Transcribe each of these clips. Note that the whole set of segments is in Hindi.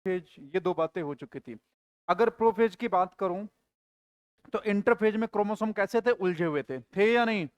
फेज, ये दो बातें हो चुकी थी। अगर प्रोफेज की बात करूं तो इंटरफेज में क्रोमोसोम कैसे थे, उलझे हुए थे या नहीं?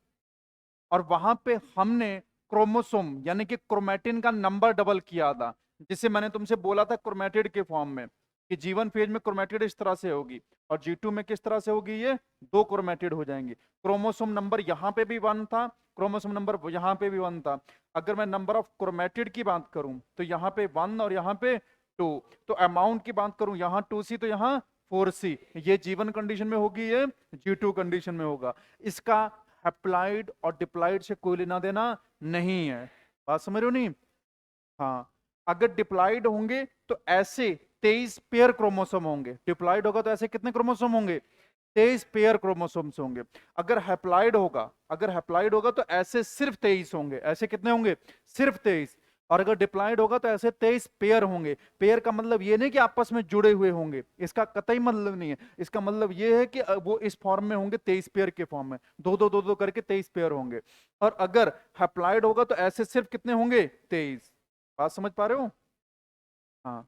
और वहां पे हमने क्रोमोसोम यानी कि क्रोमैटिन का नंबर डबल किया था, जिसे मैंने तुमसे बोला था क्रोमैटिड के फॉर्म में, कि जीवन फेज में क्रोमैटिड इस तरह से होगी और G2 में किस तरह से होगी, ये दो क्रोमैटिड हो जाएंगे। क्रोमोसोम नंबर यहां पे भी 1 था, क्रोमोसोम नंबर यहां पे भी 1 था। अगर मैं नंबर ऑफ क्रोमैटिड की बात करूं तो यहां पे 1 और यहां पे 2। तो अमाउंट की बात करूं, यहां 2C तो यहां 4C। ये जीवन कंडीशन में होगी, ये G2 कंडीशन में होगा। इसका हैप्लाइड और डिप्लाइड से कोई लेना देना नहीं है। बात समझ रहे हो नहीं? हाँ, अगर डिप्लाइड होंगे तो ऐसे 23 पेयर क्रोमोसोम होंगे। डिप्लाइड होगा तो ऐसे कितने क्रोमोसोम होंगे? 23 पेयर क्रोमोसोम्स होंगे। अगर हैप्लाइड होगा तो ऐसे सिर्फ 23 होंगे। ऐसे कितने होंगे? सिर्फ 23। और अगर डिप्लाइड होगा तो ऐसे 23 पेयर होंगे। पेयर का मतलब ये नहीं कि आपस में जुड़े हुए होंगे, इसका कतई मतलब नहीं है। इसका मतलब ये है कि वो इस फॉर्म में होंगे, 23 पेयर के फॉर्म में, दो दो दो दो करके 23 पेयर होंगे। और अगर हैप्लाइड होगा तो ऐसे सिर्फ कितने होंगे? 23। बात समझ पा रहे हो? हाँ,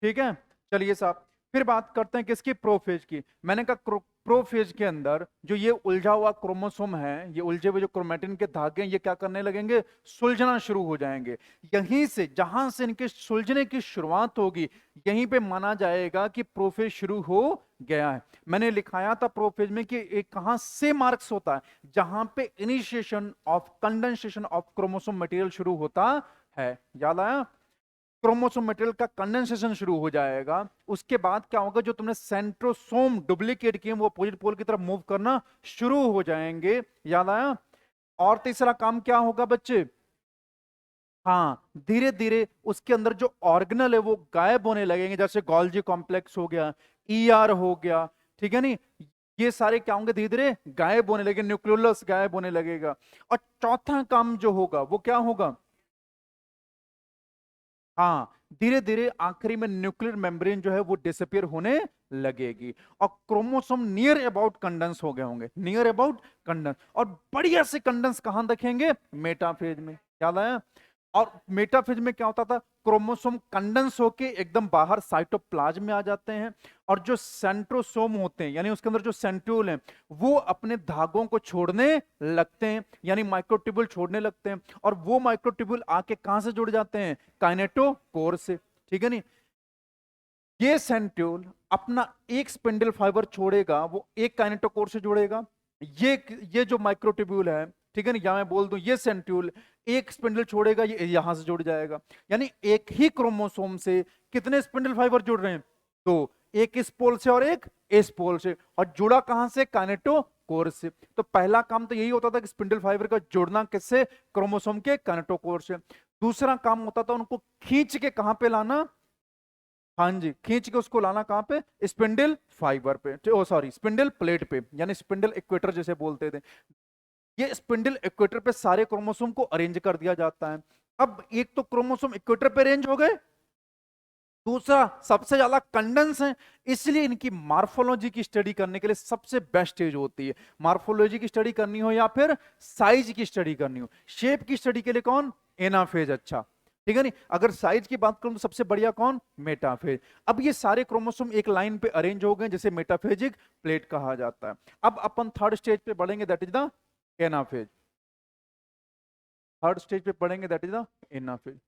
ठीक है। चलिए साहब, फिर बात करते हैं किसकी? प्रोफेज की। मैंने कहा प्रोफेज के अंदर जो ये उलझा हुआ क्रोमोसोम है, ये उलझे हुए जो क्रोमेटिन के धागे हैं, ये क्या करने लगेंगे? सुलझना शुरू हो जाएंगे। यहीं से, जहां से इनके सुलझने की शुरुआत होगी, यहीं पे माना जाएगा कि प्रोफेज शुरू हो गया है। मैंने लिखाया था प्रोफेज में कि एक कहां से मार्क्स होता है, जहां पे initiation of condensation of chromosome material शुरू होता है। याद आया? क्रोमोसोम मटेरियल का कंडेंसेशन शुरू हो जाएगा। उसके बाद क्या होगा? जो तुमने सेंट्रोसोम डुप्लीकेट किए वो अपोजिट पोल की तरफ मूव करना शुरू हो जाएंगे। याद आया? और तीसरा काम क्या होगा बच्चे? हाँ, धीरे धीरे उसके अंदर जो ऑर्गेनल है वो गायब होने लगेंगे, जैसे गोल्जी कॉम्प्लेक्स हो गया, ER हो गया, ठीक है नहीं? ये सारे क्या होंगे? धीरे धीरे गायब होने लगे, न्यूक्लियोलस गायब होने लगेगा। और चौथा काम जो होगा वो क्या होगा? हाँ, धीरे धीरे आखिरी में न्यूक्लियर मेम्ब्रेन जो है वो डिसअपियर होने लगेगी और क्रोमोसोम नियर अबाउट कंडेंस हो गए होंगे, नियर अबाउट कंडेंस। और बढ़िया से कंडेंस कहां दिखेंगे? मेटाफेज में। याद आया? और मेटाफेज में क्या होता था? क्रोमोसोम कंडेंस होके एकदम बाहर साइटोप्लाज्म में आ जाते हैं, और जो सेंट्रोसोम होते हैं यानी उसके अंदर जो सेंट्रियोल हैं, वो अपने धागों को छोड़ने लगते हैं, यानी माइक्रोट्यूब्यूल छोड़ने लगते हैं। और वो माइक्रोट्यूब्यूल आके कहां से जुड़ जाते हैं? काइनेटोकोर से। ठीक है नहीं? ये सेंट्रियोल अपना एक स्पिंडल फाइबर छोड़ेगा, वो एक काइनेटोकोर से जुड़ेगा। ये ये जो माइक्रोट्यूब्यूल है, ठीक है ना, या मैं बोल दूं ये सेंट्रियोल एक स्पिंडल छोड़ेगा, ये यहां से जुड़ जाएगा। यानी एक ही क्रोमोसोम से कितने स्पिंडल फाइबर जुड़ रहे हैं? दो। एक इस पोल से और एक इस पोल से, और जुड़ा कहां से? काइनेटोकोर से। तो पहला काम तो यही होता था कि स्पिंडल फाइबर का जुड़ना किससे? क्रोमोसोम के काइनेटोकोर से। दूसरा काम होता था उनको खींच के कहां पे लाना? हाँ जी, खींच के उसको लाना कहां पे? स्पिंडल फाइबर पे, ओ सॉरी, स्पिंडल प्लेट पे, यानी स्पिंडल इक्वेटर जैसे बोलते थे। ये स्पिंडल इक्वेटर पे सारे क्रोमोसोम को अरेंज कर दिया जाता है। अब एक तो क्रोमोसोम इक्वेटर पे अरेंज हो गए, दूसरा सबसे ज्यादा कंडेंस है, इसलिए इनकी मार्फोलॉजी की स्टडी करने के लिए सबसे बेस्ट स्टेज होती है। मार्फोलॉजी की स्टडी करनी हो या फिर साइज की स्टडी करनी हो, शेप की स्टडी के लिए कौन? एनाफेज अच्छा। ठीक है नहीं? अगर साइज की बात करूं तो सबसे बढ़िया कौन? मेटाफेज। अब ये सारे क्रोमोसोम एक लाइन पे अरेंज हो गए, जिसे मेटाफेजिक प्लेट कहा जाता है। अब अपन थर्ड स्टेज पे बढ़ेंगे, that is the anaphase. Third stage पे पढ़ेंगे, दैट इज द एनाफेज।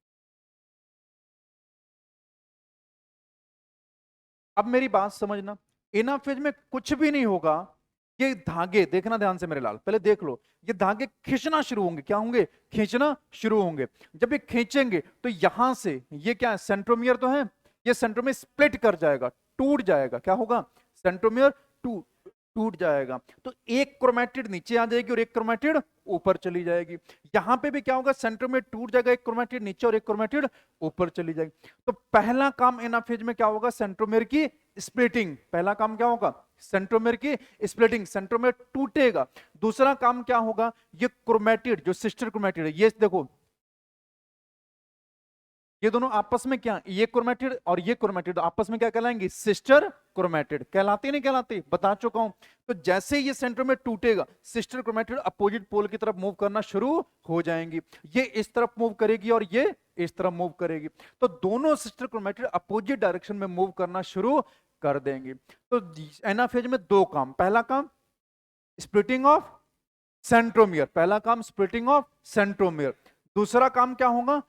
अब मेरी बात समझना, एनाफेज में कुछ भी नहीं होगा। ये धागे देखना ध्यान से मेरे लाल, पहले देख लो। ये धागे खींचना शुरू होंगे। क्या होंगे? खींचना शुरू होंगे। जब ये खींचेंगे तो यहां से ये क्या है? सेंट्रोमियर तो है, ये सेंट्रोमियर स्प्लिट कर जाएगा, टूट जाएगा। क्या होगा? सेंट्रोमियर टूट टूट जाएगा। तो एक क्रोमेटिड नीचे आ जाएगी और एक क्रोमेटिड ऊपर चली जाएगी। यहां पे भी क्या होगा? सेंट्रोमियर टूट जाएगा, एक क्रोमेटिड नीचे और एक क्रोमेटिड ऊपर चली जाएगी। तो पहला काम एनाफेज में क्या होगा? सेंट्रोमियर की स्प्लिटिंग। पहला काम क्या होगा? सेंट्रोमियर की स्प्लिटिंग, सेंट्रोमियर टूटेगा। दूसरा काम क्या होगा? ये क्रोमेटिड जो सिस्टर क्रोमेटिड है, ये देखो, ये दोनों आपस में क्या, ये क्रोमेटिड और ये क्रोमेटिड आपस में क्या कहलाएंगे, सिस्टर क्रोमेटिड कहलाते नहीं कहलाते, बता चुका हूं। तो जैसे ही ये सेंट्रोमियर टूटेगा, सिस्टर क्रोमेटिड अपोजिट पोल की तरफ मूव करना शुरू हो जाएंगी। ये इस तरफ मूव करेगी और ये इस तरफ मूव करेगी। तो दोनों सिस्टर क्रोमेटिड अपोजिट डायरेक्शन में मूव करना शुरू कर देंगे। तो एनाफेज में दो काम, पहला काम स्प्लिटिंग ऑफ सेंट्रोमियर, पहला काम स्प्लिटिंग ऑफ सेंट्रोमियर, दूसरा काम क्या होगा,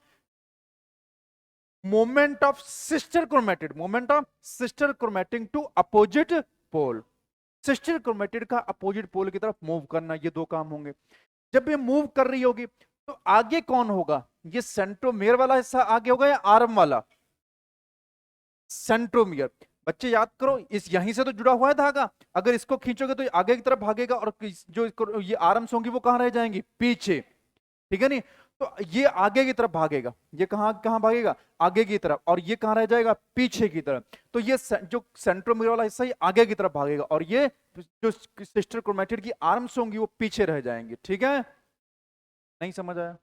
moment of sister chromatid, moment of sister chromatid to opposite pole, sister chromatid का अपोजिट पोल की तरफ मूव करना, ये दो काम होंगे। जब ये मूव कर रही होगी तो आगे कौन होगा, ये सेंट्रोमियर वाला हिस्सा आगे होगा या आर्म वाला, सेंट्रोमियर। बच्चे याद करो, इस यहीं से तो जुड़ा हुआ है धागा, अगर इसको खींचोगे तो ये आगे की तरफ भागेगा और जो ये आर्म्स होंगी वो कहां रह जाएंगी, पीछे, ठीक है नहीं। तो ये आगे की तरफ भागेगा, ये कहां कहां भागेगा, आगे की तरफ, और ये कहां रह जाएगा, पीछे की तरफ। तो ये जो सेंट्रोमियर वाला हिस्सा ये आगे की तरफ भागेगा और ये जो सिस्टर क्रोमेटिड की आर्म्स होंगी वो पीछे रह जाएंगे, ठीक है। नहीं समझ आया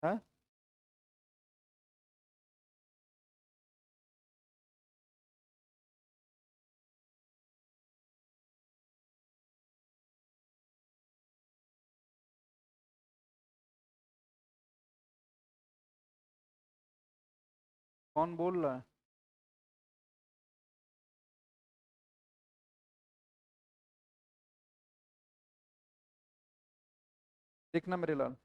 है? कौन बोल रहा है? देखना मेरे लाल।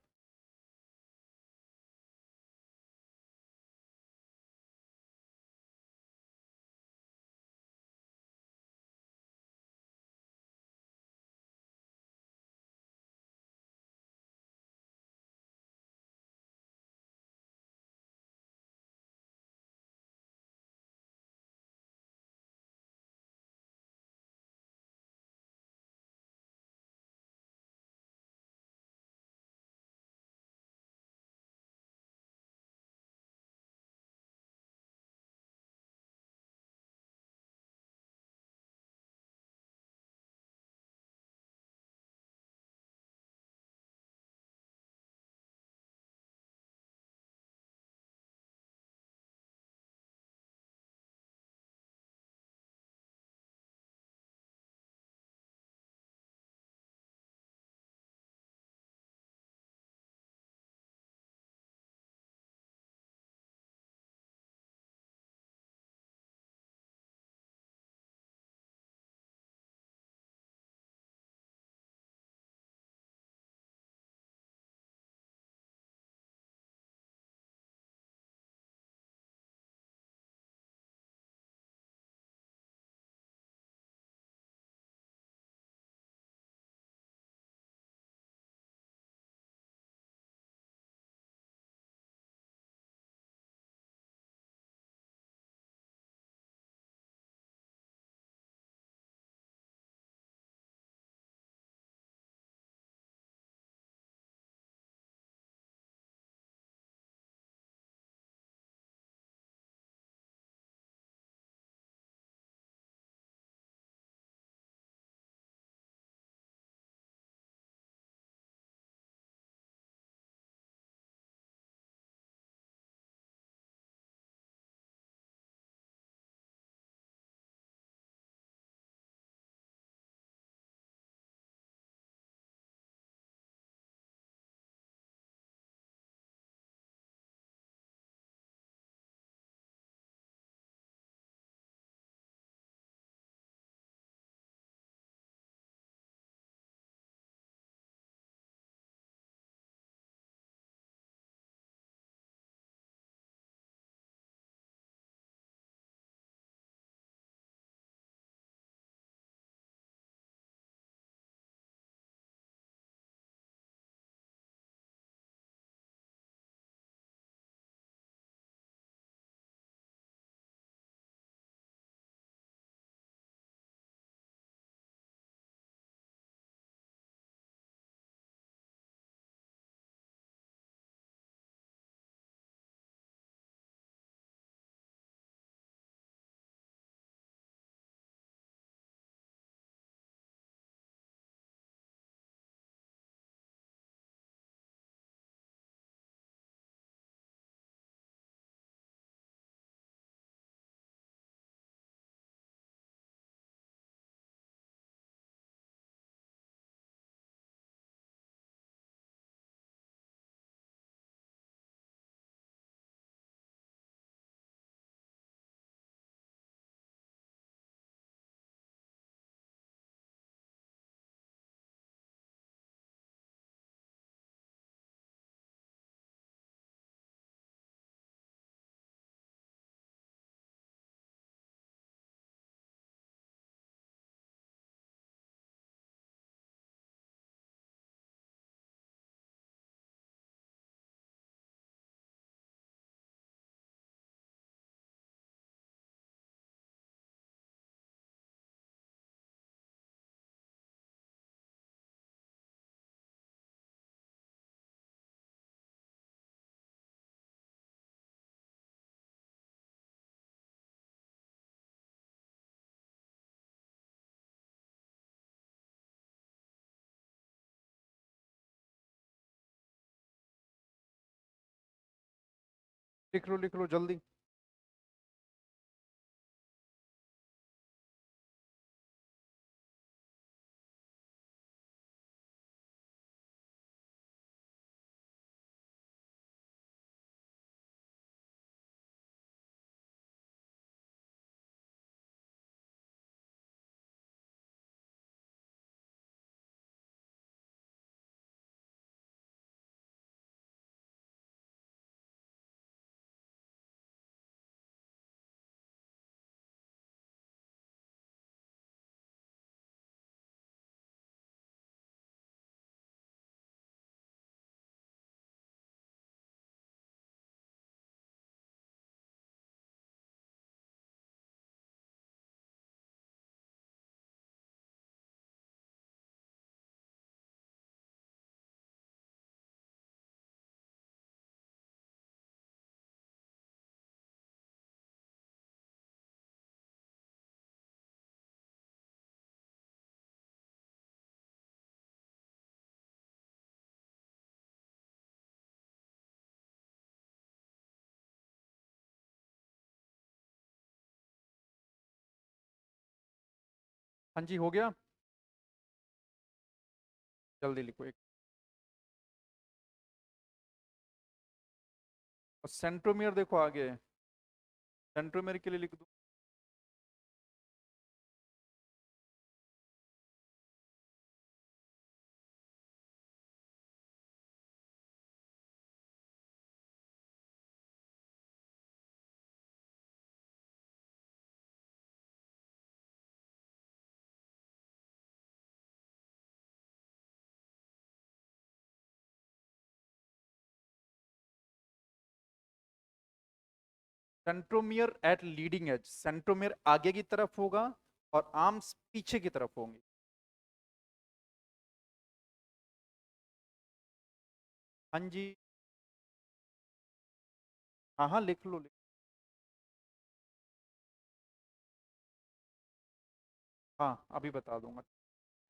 लिख लो जल्दी। हाँ जी, हो गया। जल्दी लिखो एक। और सेंट्रोमियर देखो आगे है, सेंट्रोमियर के लिए लिख दो। Centromere at leading edge, centromere आगे की तरफ होगा और आर्म्स पीछे की तरफ होंगे। हाँ जी। हाँ हाँ, लिख लो। हाँ, अभी बता दूंगा।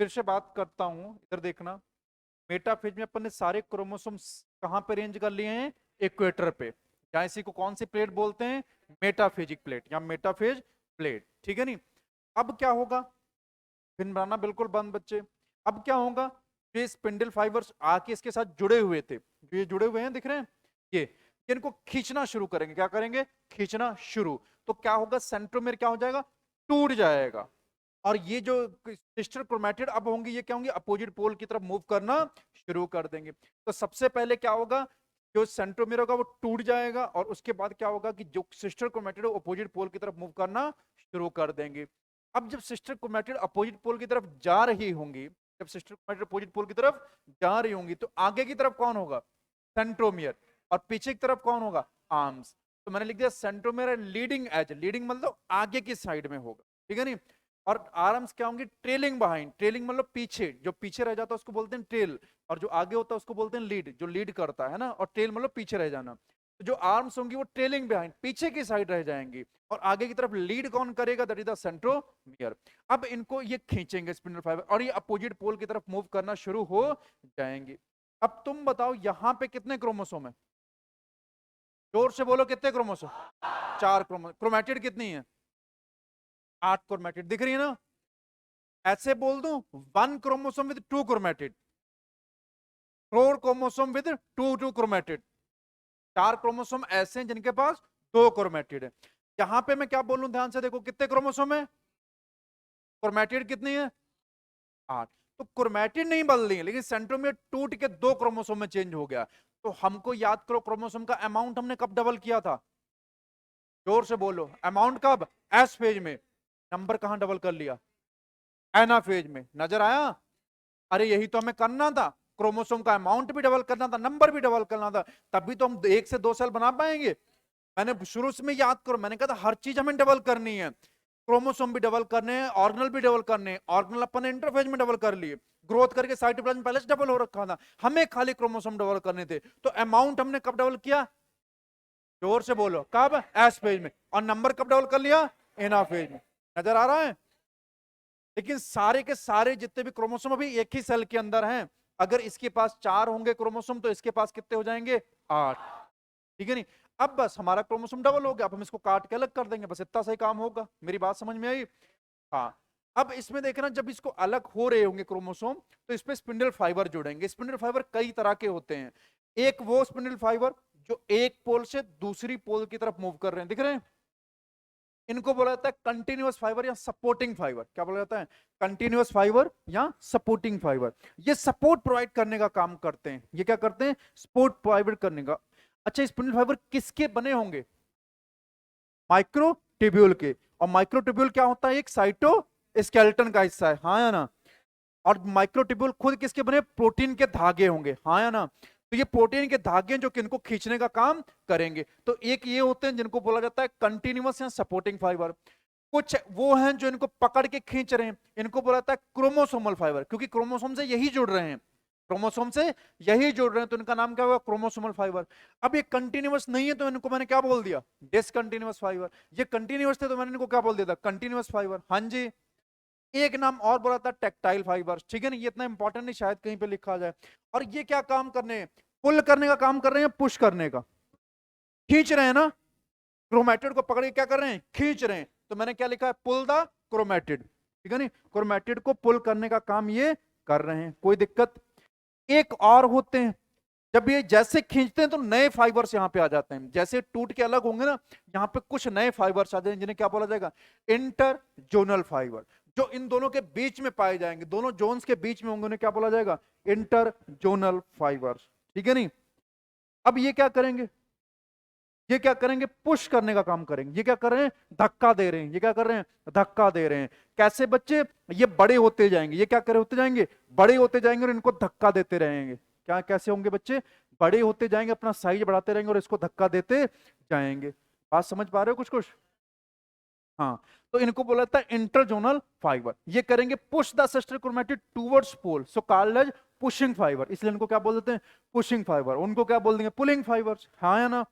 फिर से बात करता हूं, इधर देखना। मेटाफेज में अपन ने सारे क्रोमोसोम्स कहां पे रेंज कर लिए हैं? इक्वेटर पे। या इसी को कौन सी प्लेट बोलते हैं? मेटाफेजिक प्लेट या मेटाफेज प्लेट, ठीक है नहीं? अब क्या होगा? फिन बनाना बिल्कुल बंद बच्चे। अब क्या होगा? ये स्पिंडल फाइबर्स आके इसके साथ जुड़े हुए थे, जो ये जुड़े हुए हैं दिख रहे हैं ये, इनको खींचना शुरू करेंगे। क्या करेंगे? खींचना शुरू। तो क्या होगा? सेंट्रोमेर क्या हो जाएगा? टूट जाएगा। और ये जो सिस्टर क्रोमैटिड अब होंगी, ये क्या होंगी? अपोजिट पोल की तरफ मूव करना शुरू कर देंगे। तो सबसे पहले क्या होगा? जो सेंट्रोमेर होगा वो टूट जाएगा, और उसके बाद क्या होगा कि जो सिस्टर क्रोमैटिड अपोजिट पोल की तरफ मूव करना शुरू कर देंगे। अब जब सिस्टर क्रोमैटिड अपोजिट पोल की तरफ जा रही होंगी, जब सिस्टर क्रोमैटिड अपोजिट पोल की तरफ जा रही होंगी, तो आगे की तरफ कौन होगा? सेंट्रोमियर। और पीछे की तरफ कौन होगा? आर्म्स। तो मैंने लिख दिया सेंट्रोमियर लीडिंग एज, लीडिंग मतलब आगे की साइड में होगा, ठीक है नहीं? और आर्म्स क्या होंगी? Trailing behind. ट्रेलिंग मतलब पीछे, जो पीछे रह जाता है उसको बोलते हैं ट्रेल, और जो आगे होता है उसको बोलते हैं लीड, जो लीड करता है ना। और ट्रेल मतलब पीछे रह जाना। तो जो आर्म्स होंगी वो ट्रेलिंग बिहाइंड, पीछे की साइड रह जाएंगी, और आगे की तरफ लीड कौन करेगा? That is the centromere. अब इनको ये खींचेंगे स्पिंडल फाइबर, और ये अपोजिट पोल की तरफ मूव करना शुरू हो जाएंगे। अब तुम बताओ यहां पे कितने क्रोमोसोम है? जोर से बोलो, कितने क्रोमोसोम? 4 क्रोमोसोम। क्रोमैटिड कितनी है? 8 क्रोमैटिड दिख रही है ना? ऐसे बोल दूं, 1 chromosome with 2 chromatid, 4 chromosome with 2 chromatid. 4 chromosome ऐसे हैं जिनके पास 2 क्रोमैटिड है। यहां पे मैं क्या बोलूं, ध्यान से देखो, कितने क्रोमोसोम है? क्रोमैटिड कितनी है? 8। तो क्रोमैटिड नहीं बदल रही है, लेकिन सेंट्रोमियर टूट के 2 क्रोमोसोम में चेंज हो गया। तो हमको याद करो, क्रोमोसोम का अमाउंट हमने कब डबल किया था? जोर से बोलो, अमाउंट कब? एस फेज में। नंबर कहां डबल कर लिया? एना फेज में। नजर आया? अरे यही तो हमें करना था, क्रोमोसोम का अमाउंट भी डबल करना था, नंबर भी डबल करना था, तभी तो हम 1 से 2 सेल बना पाएंगे। मैंने शुरू में याद करो, मैंने कहा था हर चीज हमें डबल करनी है। क्रोमोसोम भी डबल करने हैं, ऑर्गेनल भी डबल करने हैं। ऑर्गेनल अपन ने इंटरफेज में डबल कर लिए, ग्रोथ करके साइटोप्लाज्म पहले से डबल हो रखा था, हमें खाली क्रोमोसोम डबल करने थे। तो अमाउंट हमने कब डबल किया? जोर से बोलो, कब? एस फेज में। और नंबर कब डबल कर लिया? एना फेज में। नजर आ रहा है? लेकिन सारे के सारे जितने भी क्रोमोसोम अभी एक ही सेल के अंदर हैं। अगर इसके पास 4 होंगे क्रोमोसोम, तो इसके पास कितने हो जाएंगे? 8। ठीक है नहीं? अब बस हमारा क्रोमोसोम डबल हो गया, अब हम इसको काट के अलग कर देंगे, बस इतना सही काम होगा। मेरी बात समझ में आई? हाँ। अब इसमें देखना, जब इसको अलग हो रहे होंगे क्रोमोसोम, तो इस पे स्पिंडल फाइबर जुड़ेंगे। स्पिंडल फाइबर कई तरह के होते हैं। एक वो स्पिंडल फाइबर जो एक पोल से दूसरी पोल की तरफ मूव कर रहे हैं, दिख रहे हैं, इनको बोला जाता है कंटिन्यूअस फाइबर या सपोर्टिंग फाइबर। क्या बोला जाता है? कंटिन्यूअस फाइबर या सपोर्टिंग फाइबर। ये सपोर्ट प्रोवाइड करने का काम करते हैं। ये क्या करते हैं? सपोर्ट प्रोवाइड करने का। अच्छा, स्पिंडल फाइबर किसके बने होंगे? माइक्रोट्यूब्यूल के। और माइक्रोट्यूब्यूल क्या होता है? एक साइटो स्केलेटन का हिस्सा है, हाँ या ना? और माइक्रोट्यूब्यूल खुद किसके बने? प्रोटीन के धागे होंगे, हाँ या ना? तो ये प्रोटीन के धागे जो कि इनको खींचने का काम करेंगे। तो एक ये होते हैं जिनको बोला जाता है कंटिन्यूअस या सपोर्टिंग फाइबर। कुछ वो हैं जो इनको पकड़ के खींच रहे हैं, इनको बोला जाता है क्रोमोसोमल फाइबर, क्योंकि क्रोमोसोम से यही जुड़ रहे हैं, क्रोमोसोम से यही जुड़ रहे हैं, तो इनका नाम क्या होगा? Chromosomal fibre. अब ये कंटिन्यूअस नहीं है तो इनको मैंने क्या बोल दिया? Discontinuous fibre. ये कंटिन्यूअस थे तो मैंने इनको क्या बोल दिया था? Continuous fibre. हाँ जी। एक नाम और बोला था टेक्टाइल फाइबर, ठीक है ना? ये इतना इंपॉर्टेंट नहीं, शायद कहीं पे लिखा जाए। और ये क्या काम करने हैं? पुल करने का काम कर रहे हैं, पुश करने का? खींच रहे हैं ना, क्रोमेटिड को पकड़ के क्या कर रहे हैं? खींच रहे हैं। तो मैंने क्या लिखा है? पुल द क्रोमेटिड, ठीक है नहीं? क्रोमेटिड को पुल करने का काम ये कर रहे हैं, कोई दिक्कत? एक और होते हैं, जब ये जैसे खींचते हैं तो नए फाइबर्स यहां पे आ जाते हैं, जैसे टूट के अलग होंगे ना, यहां पे कुछ नए फाइबर्स आ जाएंगे, जिन्हें क्या बोला जाएगा? Interzonal fibre. जो इन दोनों के बीच में पाए जाएंगे, दोनों जोन्स के बीच में होंगे, उन्हें क्या बोला जाएगा? इंटरजोनल फाइबर्स, ठीक है नहीं? अब ये क्या करेंगे? ये क्या करेंगे? पुश करने का काम करेंगे। ये क्या कर रहे हैं? धक्का दे रहे हैं। ये क्या कर रहे हैं? धक्का दे रहे हैं। कैसे बच्चे? ये बड़े होते जाएंगे, ये क्या करे होते जाएंगे? बड़े होते जाएंगे, और इनको धक्का देते रहेंगे। क्या कैसे होंगे बच्चे? बड़े होते जाएंगे, अपना साइज बढ़ाते रहेंगे और इसको धक्का देते जाएंगे। बात समझ पा रहे हो कुछ कुछ? हाँ। तो इनको बोला जाता है इंटरजोनल फाइबर। ये करेंगे push the sister chromatid towards pole, so called as pushing fibre. इसलिए इनको क्या बोल देते हैं? Pushing fibre. उनको क्या बोल देंगे? पुलिंग फाइबर्स, हाँ या ना?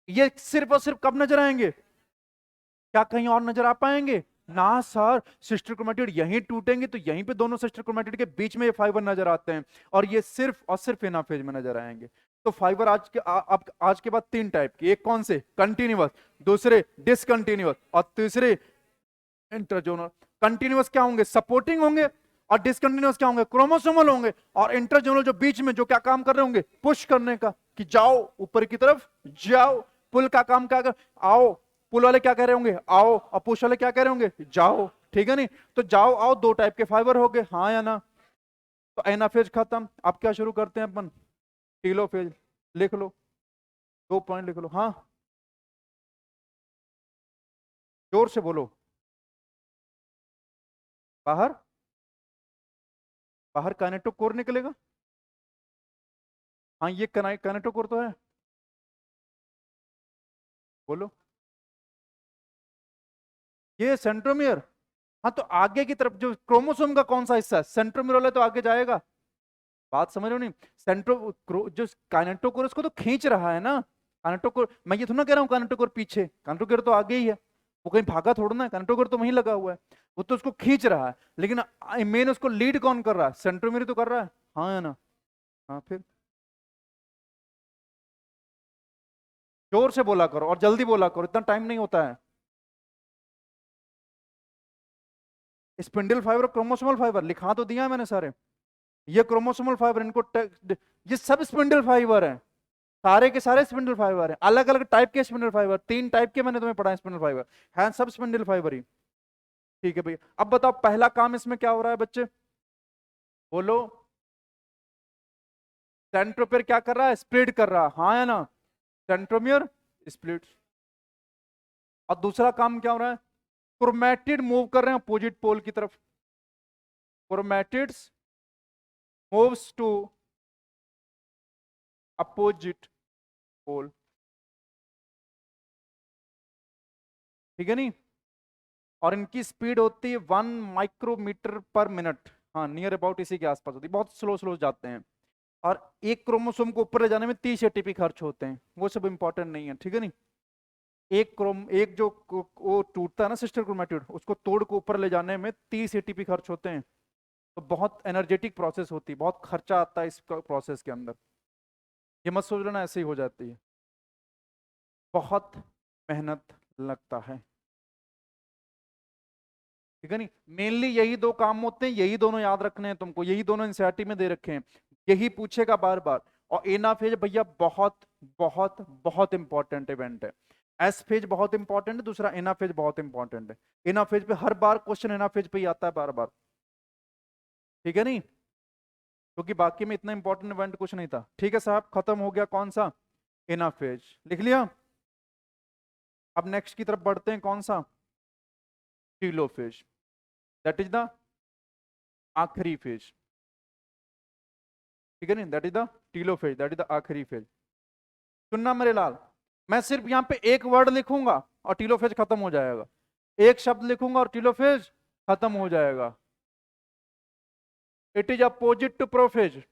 ये सिर्फ और सिर्फ कब नजर आएंगे? क्या कहीं और नजर आ पाएंगे? ना सर, सिस्टर क्रोमैटिड यहीं टूटेंगे तो यहीं पे दोनों सिस्टर क्रोमैटिड के बीच में ये फाइबर नजर आते हैं, और ये सिर्फ और सिर्फ एनाफेज में नजर आएंगे। तो फाइबर अब आज के बाद तीन टाइप के, एक कौन से? कंटिन्यूअस, दूसरे डिसकंटिन्यूअस, और तीसरे इंटरजोनल। कंटिन्यूअस क्या होंगे? सपोर्टिंग होंगे। और डिसकंटिन्यूअस क्या होंगे? क्रोमोसोमल होंगे। और इंटरजोनल जो बीच में, जो क्या काम कर रहे होंगे? पुश करने का, कि जाओ ऊपर की तरफ जाओ। पुल का काम क्या कर? आओ। पुल वाले क्या कह रहे होंगे? आओ। और पुश वाले क्या कह रहे होंगे? जाओ, ठीक है नहीं? तो जाओ आओ दो टाइप के फाइबर हो गए, हाँ या ना? तो एनाफेज खत्म। अब क्या शुरू करते हैं अपन? टीलोफेज। लिख लो, 2 पॉइंट लिख लो। हाँ, जोर से बोलो। बाहर, बाहर काइनेटोकोर निकलेगा। हाँ, ये काइनेटोकोर तो है, बोलो। ये सेंट्रोमियर। हाँ, तो आगे की तरफ जो क्रोमोसोम का कौन सा हिस्सा है? सेंट्रोमियर वाला तो आगे जाएगा। बात समझ रहे हो नहीं? जो काइनेटोकोर उसको तो खींच रहा है ना। काइनेटोकोर, मैं ये थोड़ा ना कह रहा हूँ काइनेटोकोर पीछे, काइनेटोकोर तो आगे ही है, वो कहीं भागा थोड़ा ना है, काइनेटोकोर तो वहीं लगा हुआ है। वो तो उसको खींच रहा है, लेकिन मेन उसको लीड कौन कर रहा है? सेंट्रोमियर तो कर रहा है, हाँ या ना? हाँ, फिर जोर से बोला करो और जल्दी बोला करो, इतना टाइम नहीं होता है। स्पिंडल फाइबर, क्रोमोसोमल फाइबर लिखा तो दिया मैंने सारे। ये क्रोमोसोमल फाइबर, ये सब स्पिंडल फाइबर है, सारे के सारे स्पिंडल फाइबर है। अलग अलग टाइप के स्पिंडल फाइबर, 3 टाइप के मैंने तुम्हें पढ़ा स्पिंडल फाइबर, है सब स्पिंडल फाइबर ही। ठीक है भैया, अब बताओ पहला काम इसमें क्या हो रहा है बच्चे? बोलो। सेंट्रोमियर क्या कर रहा है? स्प्लिट कर रहा है, हाँ या ना? Centromere split. और दूसरा काम क्या हो रहा है? क्रोमैटिड मूव कर रहे हैं अपोजिट पोल की तरफ। Chromatids moves to opposite pole, ठीक है नहीं? और इनकी स्पीड होती है 1 माइक्रोमीटर पर मिनट। हाँ, नियर अबाउट इसी के आसपास होती है, बहुत स्लो स्लो जाते हैं। और एक क्रोमोसोम को ऊपर ले जाने में 30 एटीपी खर्च होते हैं, वो सब इंपॉर्टेंट नहीं है, ठीक है नहीं? एक जो वो टूटता है ना सिस्टर क्रोमैटिड, उसको तोड़ को ऊपर ले जाने में 30 एटीपी खर्च होते हैं। तो बहुत एनर्जेटिक प्रोसेस होती है, बहुत खर्चा आता है इस प्रोसेस के अंदर। ये मत सोच लेना ऐसे ही हो जाती है। बहुत मेहनत लगता है, ठीक है नहीं। मेनली यही दो काम होते हैं, यही दोनों याद रखने हैं तुमको, यही दोनों एनसीईआरटी में दे रखे हैं, यही पूछेगा बार बार। और एना फेज भैया बहुत बहुत बहुत इंपॉर्टेंट इवेंट है। एस फेज बहुत इंपॉर्टेंट है, दूसरा एना फेज बहुत इंपॉर्टेंट है। एना फेज पे हर बार क्वेश्चन एना फेज पे ही आता है बार बार, ठीक है नहीं, क्योंकि बाकी में इतना इंपॉर्टेंट इवेंट कुछ नहीं था। ठीक है साहब, खत्म हो गया कौन सा, एना फेज लिख लिया। अब नेक्स्ट की तरफ बढ़ते हैं, कौन सा, टीलोफेज, दैट इज द आखिरी फेज, ठीक है नहीं, that is the telophase, that is the आखिरी फेज। सुनना मेरे लाल, मैं सिर्फ यहां पे एक वर्ड लिखूंगा और टीलोफेज खत्म हो जाएगा, एक शब्द लिखूंगा और टीलोफेज खत्म हो जाएगा। It is opposite to prophase,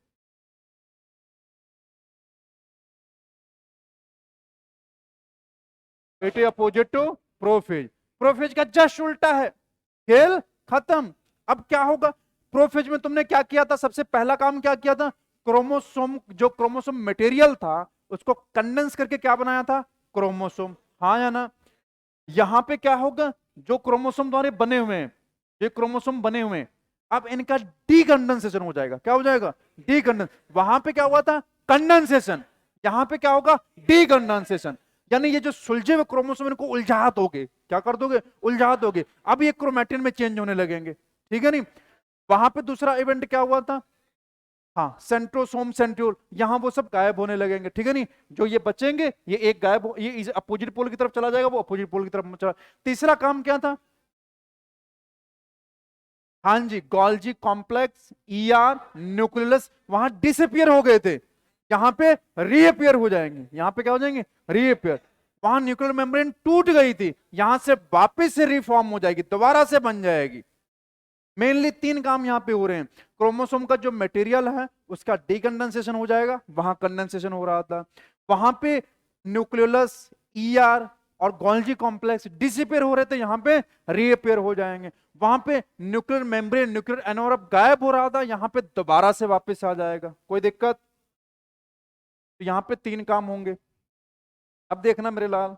it is opposite to prophase, prophase का जस्ट उल्टा है, खेल खत्म। अब क्या होगा, प्रोफेज में तुमने क्या किया था, सबसे पहला काम क्या किया था, क्रोमोसोम, जो क्रोमोसोम मटेरियल था उसको कंडेंस करके क्या बनाया था, क्रोमोसोम, हाँ या ना। यहां पे क्या होगा, जो क्रोमोसोम तुम्हारे बने हुए हैं, ये क्रोमोसोम बने हुए हैं, अब इनका डीकंडेंसेशन हो जाएगा, क्या हो जाएगा, डीकंडेंस। वहां पे क्या हुआ था, कंडेंसेशन, यहां पे क्या होगा, डीकंडेंसेशन। यानी ये जो सुलझे हुए क्रोमोसोम, इनको उलझा दोगे, क्या कर दोगे, उलझा दोगे, अब ये क्रोमैटिन में चेंज होने लगेंगे, ठीक है नहीं। वहां पे दूसरा इवेंट क्या हुआ था, हाँ सेंट्रोसोम सेंट्रियोल, यहां वो सब गायब होने लगेंगे, ठीक है नहीं। जो ये बचेंगे, ये एक गायब ये इस अपोजिट पोल की तरफ चला जाएगा, वो अपोजिट पोल की तरफ चला। तीसरा काम क्या था, हाँ जी, गोल्जी कॉम्प्लेक्स, ईआर, न्यूक्लियस वहां डिसअपियर हो गए थे, यहां पे रीअपियर हो जाएंगे, यहां पे क्या हो जाएंगे, रीअपियर। वहां न्यूक्लियर मेम्ब्रेन टूट गई थी, यहां से वापस से रिफॉर्म हो जाएगी, दोबारा से बन जाएगी। मेनली तीन काम यहां पे हो रहे हैं, क्रोमोसोम का जो मटेरियल है उसका डीकंडेंसेशन हो जाएगा, वहां कंडेंसेशन हो रहा था, वहां पे न्यूक्लियोलस, ईआर और गोल्जी कॉम्प्लेक्स डिसअपियर हो रहे थे, यहां पे रीअपियर हो जाएंगे। वहां पे न्यूक्लियर मेम्ब्रेन, न्यूक्लियर एनवलप गायब हो रहा था, यहां पे दोबारा से वापस आ जाएगा, कोई दिक्कत। तो यहां पे तीन काम होंगे। अब देखना मेरे लाल,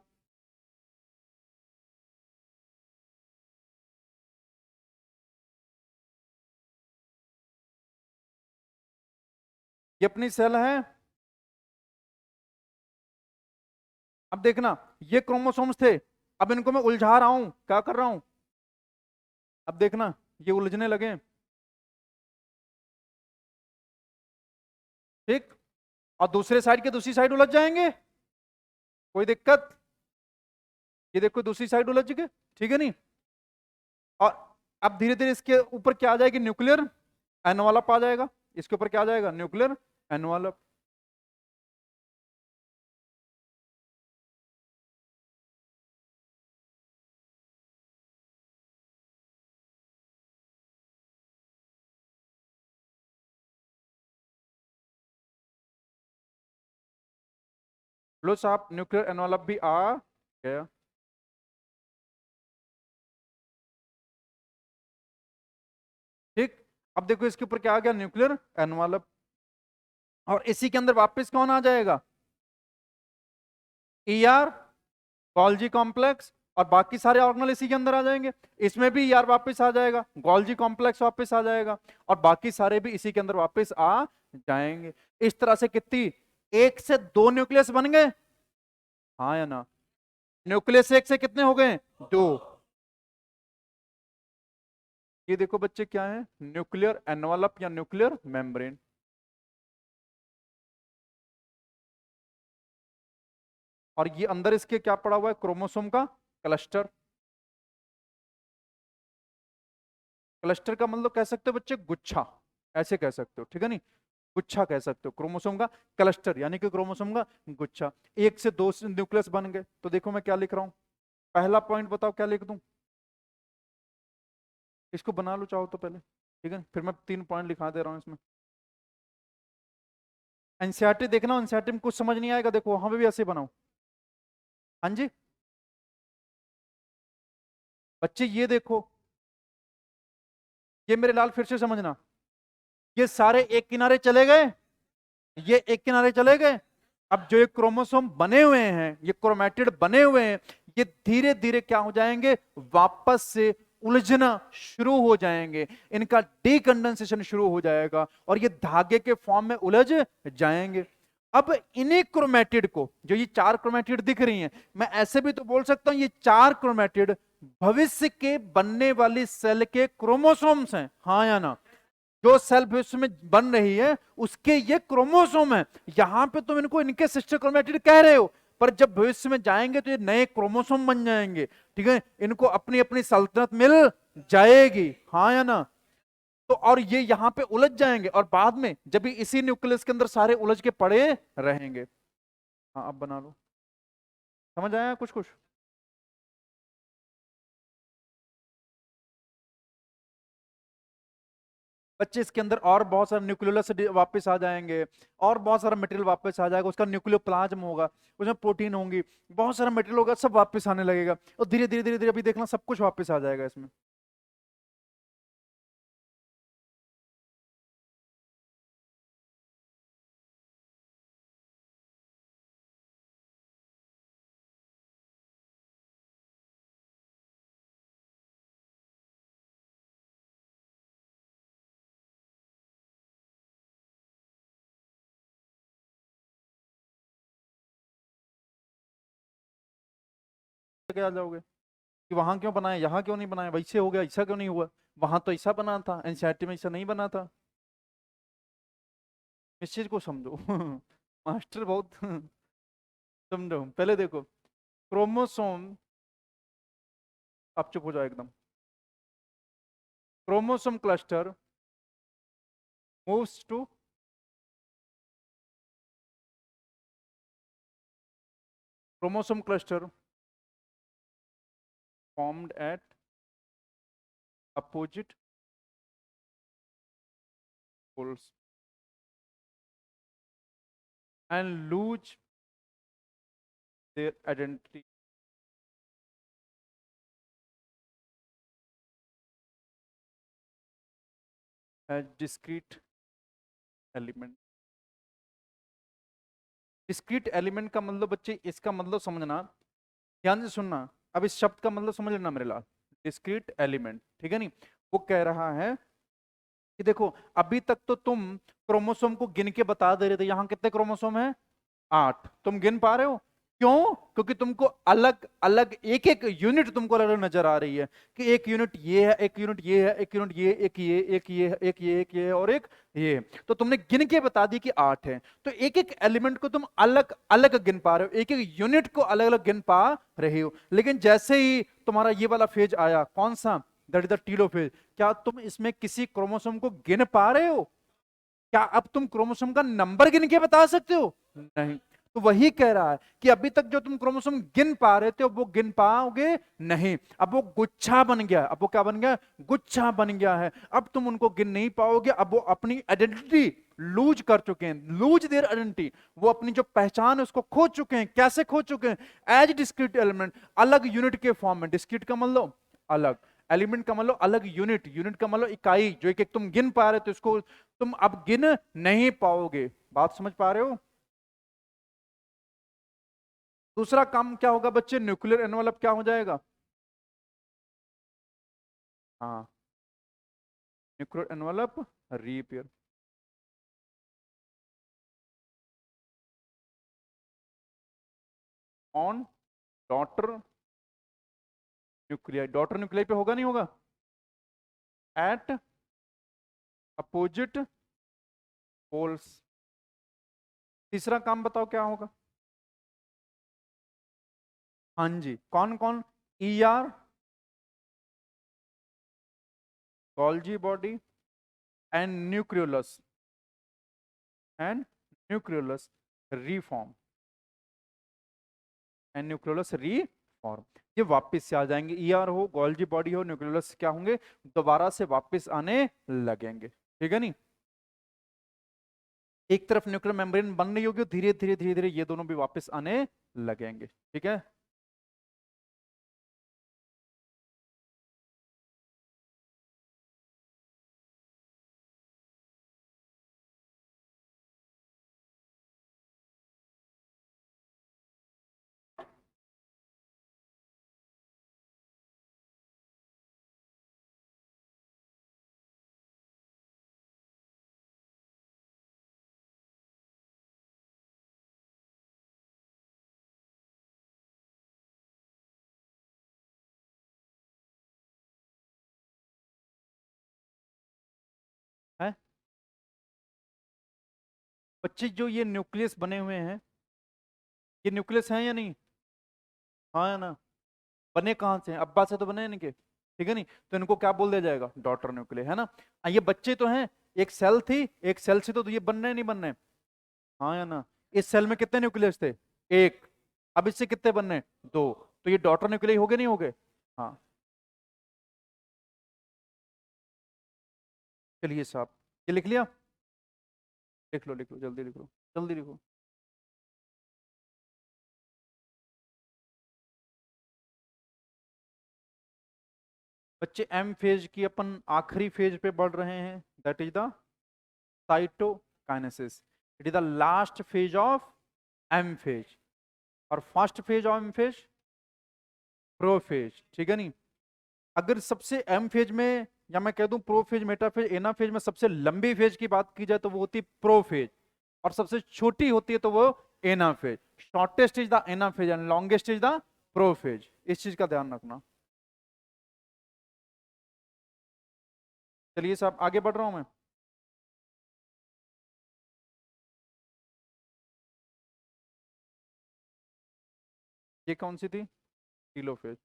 ये अपनी सेल है, अब देखना, ये क्रोमोसोम्स थे, अब इनको मैं उलझा रहा हूं, क्या कर रहा हूं, अब देखना ये उलझने लगे, ठीक, और दूसरे साइड के दूसरी साइड उलझ जाएंगे, कोई दिक्कत। ये देखो दूसरी साइड उलझ गए, ठीक है नहीं। और अब धीरे धीरे इसके ऊपर क्या आ जाएगी, न्यूक्लियर एनवलप आ जाएगा, इसके ऊपर क्या आ जाएगा, न्यूक्लियर एनवलप। लो साहब, न्यूक्लियर एनवलप भी आ गया, ठीक। अब देखो इसके ऊपर क्या आ गया, न्यूक्लियर एनवलप, और इसी के अंदर वापस कौन आ जाएगा, ईआर, गोल्जी कॉम्प्लेक्स, और बाकी सारे ऑर्गेनल इसी के अंदर आ जाएंगे। इसमें भी ईआर वापस आ जाएगा, गोल्जी कॉम्प्लेक्स वापस आ जाएगा, और बाकी सारे भी इसी के अंदर वापस आ जाएंगे। इस तरह से कितनी, एक से दो न्यूक्लियस बन गए, हाँ या ना, न्यूक्लियस एक से कितने हो गए, दो। ये देखो बच्चे क्या है, न्यूक्लियर एनवलप या न्यूक्लियर मेम्ब्रेन। और ये अंदर इसके क्या पड़ा हुआ है, क्रोमोसोम का क्लस्टर। क्लस्टर का मतलब कह सकते हो बच्चे गुच्छा, ऐसे कह सकते हो, ठीक है नहीं, गुच्छा कह सकते हो, क्रोमोसोम का क्लस्टर यानी कि क्रोमोसोम का गुच्छा। एक से दो न्यूक्लियस बन गए, तो देखो मैं क्या लिख रहा हूं, पहला पॉइंट बताओ क्या लिख दूं, इसको बना लो चाहो तो पहले, ठीक है, फिर मैं तीन पॉइंट लिखा दे रहा हूं इसमें। एनसीईआरटी देखना, एनसीईआरटी में कुछ समझ नहीं आएगा, देखो वहां पे भी ऐसे बनाओ, हाँ जी। बच्चे ये देखो, ये मेरे लाल फिर से समझना, ये सारे एक किनारे चले गए, ये एक किनारे चले गए, अब जो ये क्रोमोसोम बने हुए हैं, ये क्रोमैटिड बने हुए हैं, ये धीरे धीरे क्या हो जाएंगे, वापस से उलझना शुरू हो जाएंगे, इनका डीकंडेंसेशन शुरू हो जाएगा और ये धागे के फॉर्म में उलझ जाएंगे। अब इन्हीं क्रोमैटिड को, जो ये 4 क्रोमैटिड दिख रही हैं, मैं ऐसे भी तो बोल सकता हूं ये 4 क्रोमैटिड भविष्य के बनने वाली सेल के क्रोमोसोम्स हैं, हाँ या ना। जो सेल भविष्य में बन रही है उसके ये क्रोमोसोम है। यहां पे तुम इनको इनके सिस्टर क्रोमैटिड कह रहे हो, पर जब भविष्य में जाएंगे तो ये नए क्रोमोसोम बन जाएंगे, ठीक है, इनको अपनी अपनी सल्तनत मिल जाएगी, हाँ या ना। तो और ये यहां पे उलझ जाएंगे और बाद में जब भी इसी न्यूक्लियस के अंदर सारे उलझ के पड़े रहेंगे। हाँ अब बना लो, समझ आया कुछ कुछ। बच्चे इसके अंदर और बहुत सारे न्यूक्लियोलस वापस आ जाएंगे, और बहुत सारा मटेरियल वापस आ जाएगा, उसका न्यूक्लियोप्लाज्म होगा, उसमें प्रोटीन होंगी, बहुत सारा मटेरियल होगा, सब वापस आने लगेगा और धीरे धीरे धीरे धीरे अभी देखना सब कुछ वापस आ जाएगा इसमें। क्या आ जाओगे कि वहां क्यों बनाया, यहाँ क्यों नहीं बनाया, वैसे हो गया, ऐसा क्यों नहीं हुआ, वहां तो ऐसा बना था, एनसीईआरटी में ऐसा नहीं बना था। इस चीज को समझो मास्टर बहुत समझो। पहले देखो क्रोमोसोम, आप चुप हो जाओ एकदम। Chromosome cluster moves to, chromosome cluster formed at opposite poles and lose their identity as discrete element। Discrete element का मतलब बच्चे, इसका मतलब समझना, ध्यान से सुनना, अब इस शब्द का मतलब समझ लेना मेरे लाल। डिस्क्रीट एलिमेंट, ठीक है नहीं, वो कह रहा है कि देखो अभी तक तो तुम क्रोमोसोम को गिन के बता दे रहे थे, यहां कितने क्रोमोसोम है, 8, तुम गिन पा रहे हो, क्यों, क्योंकि तुमको अलग अलग एक एक यूनिट तुमको अलग अलग नजर आ रही है, कि एक यूनिट ये है, एक यूनिट ये है, एक यूनिट ये, एक ये, एक ये, एक ये, एक ये और एक ये। तो तुमने गिन के बता दी कि 8 है, तो एक एक एलिमेंट को तुम अलग अलग गिन पा रहे हो, एक एक यूनिट को अलग अलग गिन पा रहे हो। लेकिन जैसे ही तुम्हारा ये वाला फेज आया, कौन सा, दैट इज द टीलोफेज, क्या तुम इसमें किसी क्रोमोसोम को गिन पा रहे हो, क्या अब तुम क्रोमोसोम का नंबर गिन के बता सकते हो, नहीं। तो वही कह रहा है कि अभी तक जो तुम क्रोमोसोम गिन पा रहे थे वो गिन पाओगे नहीं, अब वो गुच्छा बन गया, अब वो क्या बन गया, गुच्छा बन गया है, अब तुम उनको गिन नहीं पाओगे, अब वो अपनी आइडेंटिटी लूज कर चुके हैं, लूज देयर आइडेंटिटी, वो अपनी जो पहचान है उसको खो चुके हैं। कैसे खो चुके हैं, एज डिस्क्रीट एलिमेंट, अलग यूनिट के फॉर्म में। डिस्क्रीट का मतलब अलग, एलिमेंट का मतलब अलग यूनिट, यूनिट का मतलब इकाई, जो एक एक तुम गिन पा रहे थे उसको तुम अब गिन नहीं पाओगे। बात समझ पा रहे हो। दूसरा काम क्या होगा बच्चे, न्यूक्लियर एनवलप क्या हो जाएगा, हाँ, nuclear envelope reappear on daughter nuclei, daughter nuclei पे होगा नहीं होगा, एट अपोजिट पोल्स। तीसरा काम बताओ क्या होगा, हाँ जी, कौन कौन, E R, Golgi body and nucleolus, and nucleolus reform, and nucleolus reform, ये वापस से आ जाएंगे, ईआर हो, गोल्जी बॉडी हो, न्यूक्लियोलस क्या होंगे, दोबारा से वापस आने लगेंगे, ठीक है नहीं। एक तरफ न्यूक्लियर मेम्ब्रेन बन रही होगी, धीरे धीरे धीरे धीरे ये दोनों भी वापस आने लगेंगे, ठीक है। बच्चे जो ये न्यूक्लियस बने हुए हैं, ये न्यूक्लियस हैं या नहीं? हाँ या ना? बने कहाँ से हैं? अब्बा से तो बने हैं इनके, ठीक है नहीं? तो इनको क्या बोल दिया जाएगा? डॉटर न्यूक्लियर, है ना? ये बच्चे तो हैं, एक सेल थी, एक सेल से तो ये बन रहे नहीं बन रहे? हाँ या ना? इस सेल में कितने न्यूक्लियस थे? एक। अब इससे कितने बन रहे? दो। तो ये डॉटर न्यूक्लियर हो गए नहीं हो गए? हाँ। चलिए साहब, ये लिख लिया? लिख लो लिख लो, जल्दी लिख लो, जल्दी लिखो। बच्चे एम फेज की अपन आखिरी फेज पे बढ़ रहे हैं, that is the cytokinesis. It is the last phase of M phase. और first phase of M phase prophase, ठीक है नहीं? अगर सबसे एम फेज में, या मैं कह दूं प्रोफेज, मेटाफेज, एनाफेज में सबसे लंबी फेज की बात की जाए तो वो होती है प्रोफेज, और सबसे छोटी होती है तो वो anaphase. Shortest is the anaphase and longest is the prophase, इस चीज का ध्यान रखना। चलिए साहब, आगे बढ़ रहा हूं मैं। ये कौन सी थी? टीलोफेज।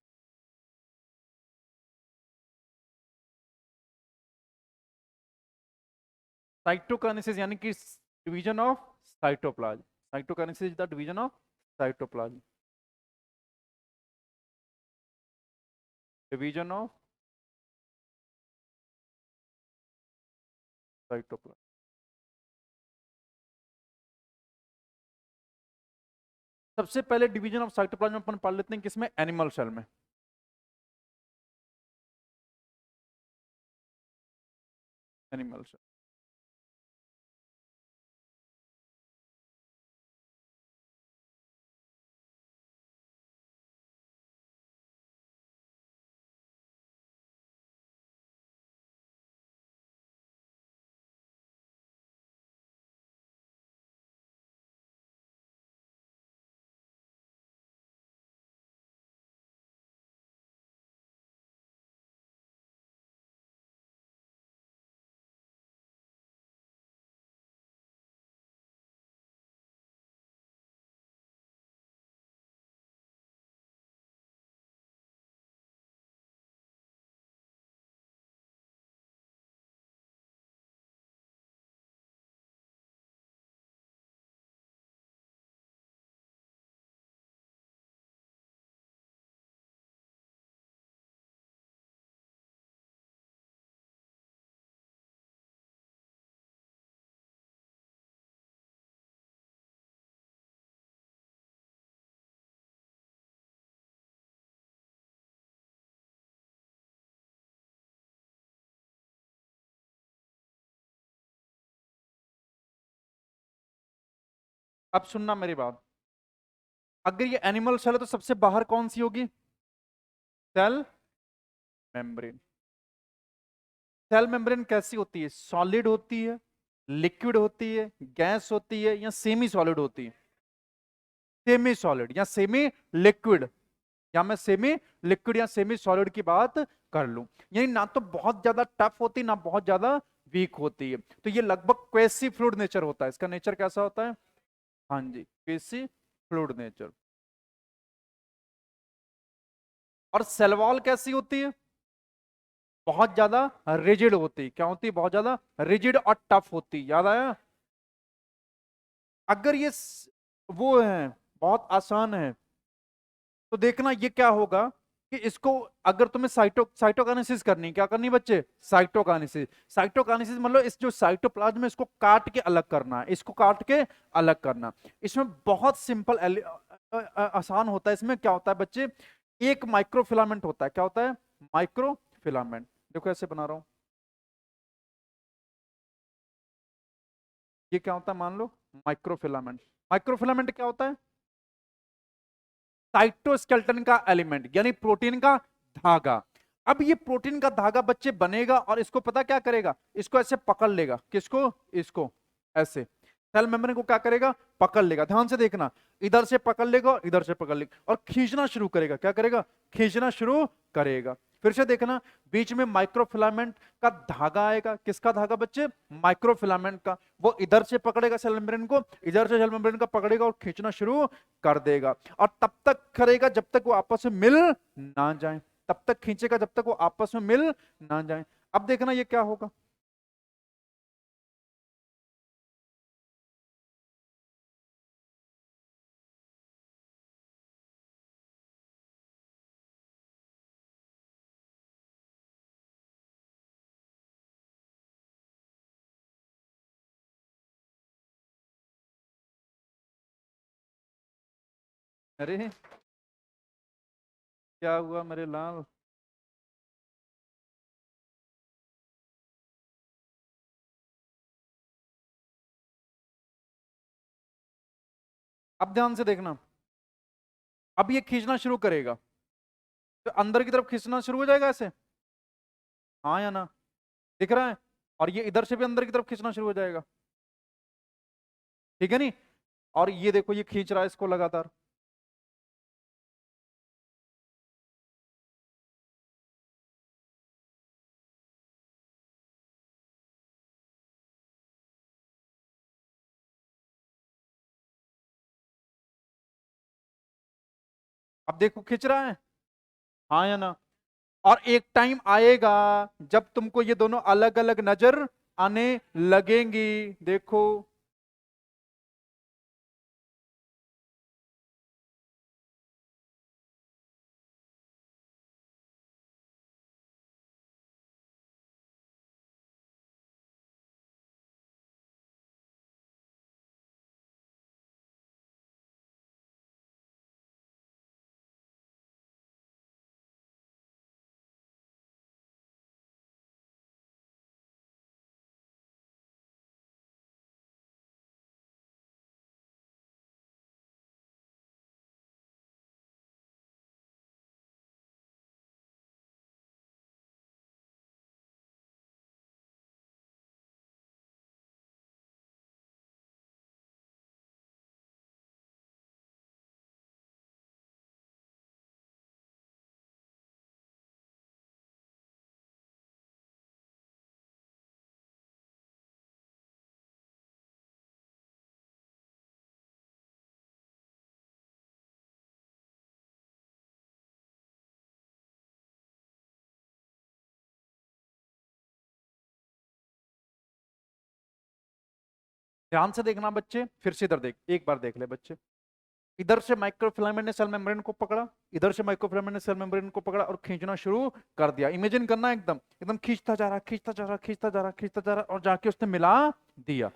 साइटोकाइनेसिस यानी कि division of cytoplasm. Cytokinesis is the division of cytoplasm. Division of cytoplasm. सबसे पहले डिवीजन ऑफ साइटोप्लाज्म अपन पढ़ लेते हैं किसमें? एनिमल सेल में। Animal cell. अब सुनना मेरी बात। अगर ये एनिमल सेल है तो सबसे बाहर कौन सी होगी? Cell membrane. सेल मेम्ब्रेन कैसी होती है? सॉलिड होती है, लिक्विड होती है, गैस होती है, या सेमी सॉलिड होती है? सेमी सॉलिड या सेमी लिक्विड, या मैं सेमी लिक्विड या सेमी सॉलिड की बात कर लूं। यानी ना तो बहुत ज्यादा टफ होती, ना बहुत ज्यादा वीक होती है। तो ये लगभग क्वेसी फ्लूइड नेचर होता है। इसका नेचर कैसा होता है? हाँ जी, क्वेसी फ्लूइड नेचर। और सेल वॉल कैसी होती है? बहुत ज्यादा रिजिड होती। क्या होती? बहुत ज्यादा रिजिड और टफ होती। याद आया? अगर ये वो है, बहुत आसान है, तो देखना ये क्या होगा कि इसको, अगर तुम्हें साइटोकाइनेसिस करनी, क्या करनी बच्चे? साइटोकाइनेसिस। साइटोकाइनेसिस मतलब इस जो साइटोप्लाज्म है इसको काट के अलग करना, इसको काट के अलग करना। इसमें बहुत सिंपल आसान होता है। इसमें क्या होता है बच्चे? एक माइक्रोफिलामेंट होता है। क्या होता है? माइक्रोफिलामेंट। देखो ऐसे बना रहा हूं, ये क्या होता है? मान लो माइक्रोफिलामेंट। माइक्रोफिलामेंट क्या होता है? साइटोस्केलेटन का एलिमेंट, यानी प्रोटीन का धागा। अब ये प्रोटीन का धागा बच्चे बनेगा और इसको पता क्या करेगा? इसको ऐसे पकड़ लेगा। किसको? इसको ऐसे। सेल मेम्ब्रेन को क्या करेगा? पकड़ लेगा। ध्यान से देखना, इधर से पकड़ लेगा और इधर से पकड़ लेगा और खींचना शुरू करेगा। क्या करेगा? खींचना शुरू करेगा। फिर से देखना, बीच में माइक्रोफिलामेंट का धागा आएगा। किसका धागा बच्चे? माइक्रोफिलामेंट का। वो इधर से पकड़ेगा सेल मेम्ब्रेन को, इधर से सेल मेम्ब्रेन का पकड़ेगा और खींचना शुरू कर देगा। और तब तक करेगा जब तक वो आपस में मिल ना जाए, तब तक खींचेगा जब तक वो आपस में मिल ना जाए। अब देखना ये क्या होगा। अरे क्या हुआ मेरे लाल? अब ध्यान से देखना, अब ये खींचना शुरू करेगा तो अंदर की तरफ खींचना शुरू हो जाएगा ऐसे, हाँ या ना? दिख रहा है? और ये इधर से भी अंदर की तरफ खींचना शुरू हो जाएगा, ठीक है नहीं? और ये देखो ये खींच रहा है इसको लगातार। अब देखो खींच रहा है, हाँ या ना? और एक टाइम आएगा जब तुमको ये दोनों अलग अलग नजर आने लगेंगी। देखो ध्यान से देखना बच्चे, फिर से इधर देख, एक बार देख ले बच्चे। इधर से माइक्रोफिलामेंट ने सेल मेम्ब्रेन को पकड़ा, इधर से माइक्रोफिलामेंट ने सेल मेम्ब्रेन को पकड़ा और खींचना शुरू कर दिया। इमेजिन करना, एकदम एकदम खींचता जा रहा, खींचता जा रहा, खींचता जा रहा, खींचता जा रहा, और जाके उसने मिला दिया।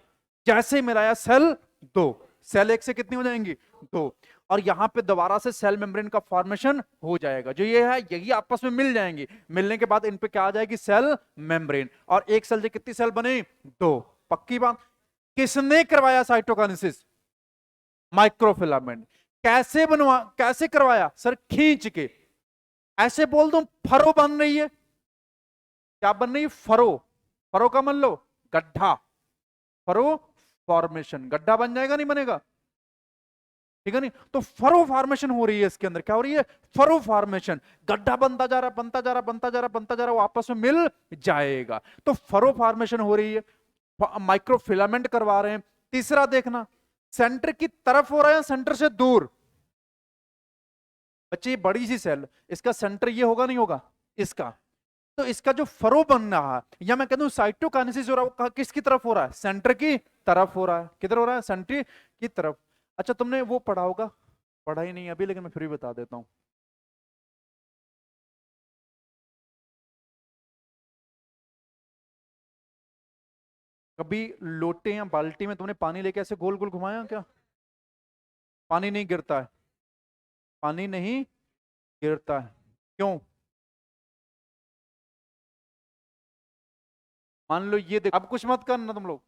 जैसे मिलाया सेल दो, सेल एक से कितनी हो जाएंगी? दो। और यहां पे दोबारा से सेल मेम्ब्रेन का फॉर्मेशन हो जाएगा। जो ये है यही आपस में मिल जाएंगी, मिलने के बाद इन पे क्या आ जाएगी? Cell membrane. और एक सेल से कितनी सेल बने? दो। पक्की बात। किसने करवाया साइटोकाइनेसिस? माइक्रोफिलामेंट। कैसे बनवा, कैसे करवाया सर? खींच के। ऐसे बोल दो फरो बन रही है। क्या बन रही है? फरो। फरो का मान लो गड्ढा, फरो फॉर्मेशन, गड्ढा बन जाएगा नहीं बनेगा? ठीक है नहीं? तो फरो फॉर्मेशन हो रही है इसके अंदर। क्या हो रही है? Furrow formation. गड्ढा बनता जा रहा, बनता जा रहा, बनता जा रहा, बनता जा रहा, वो आपस में मिल जाएगा। तो फरो फॉर्मेशन हो रही है, माइक्रोफिलामेंट करवा रहे हैं। तीसरा देखना, सेंटर की तरफ हो रहा है, सेंटर से दूर। बच्चे ये बड़ी सी सेल, इसका सेंटर ये होगा नहीं होगा? इसका। तो इसका जो फरो बन रहा है, या मैं कहता हूं साइटोकाइनेसिस हो रहा है, वो किसकी तरफ हो रहा है? सेंटर की तरफ हो रहा है। किधर हो रहा है? सेंटर की तरफ। अच्छा तुमने वो पढ़ा होगा, पढ़ा ही नहीं अभी, लेकिन मैं फिर भी बता देता हूं। कभी लोटे या बाल्टी में तुमने पानी लेके ऐसे गोल गोल घुमाया क्या? पानी नहीं गिरता है, पानी नहीं गिरता है। क्यों? मान लो ये देखो, अब कुछ मत करना तुम लोग,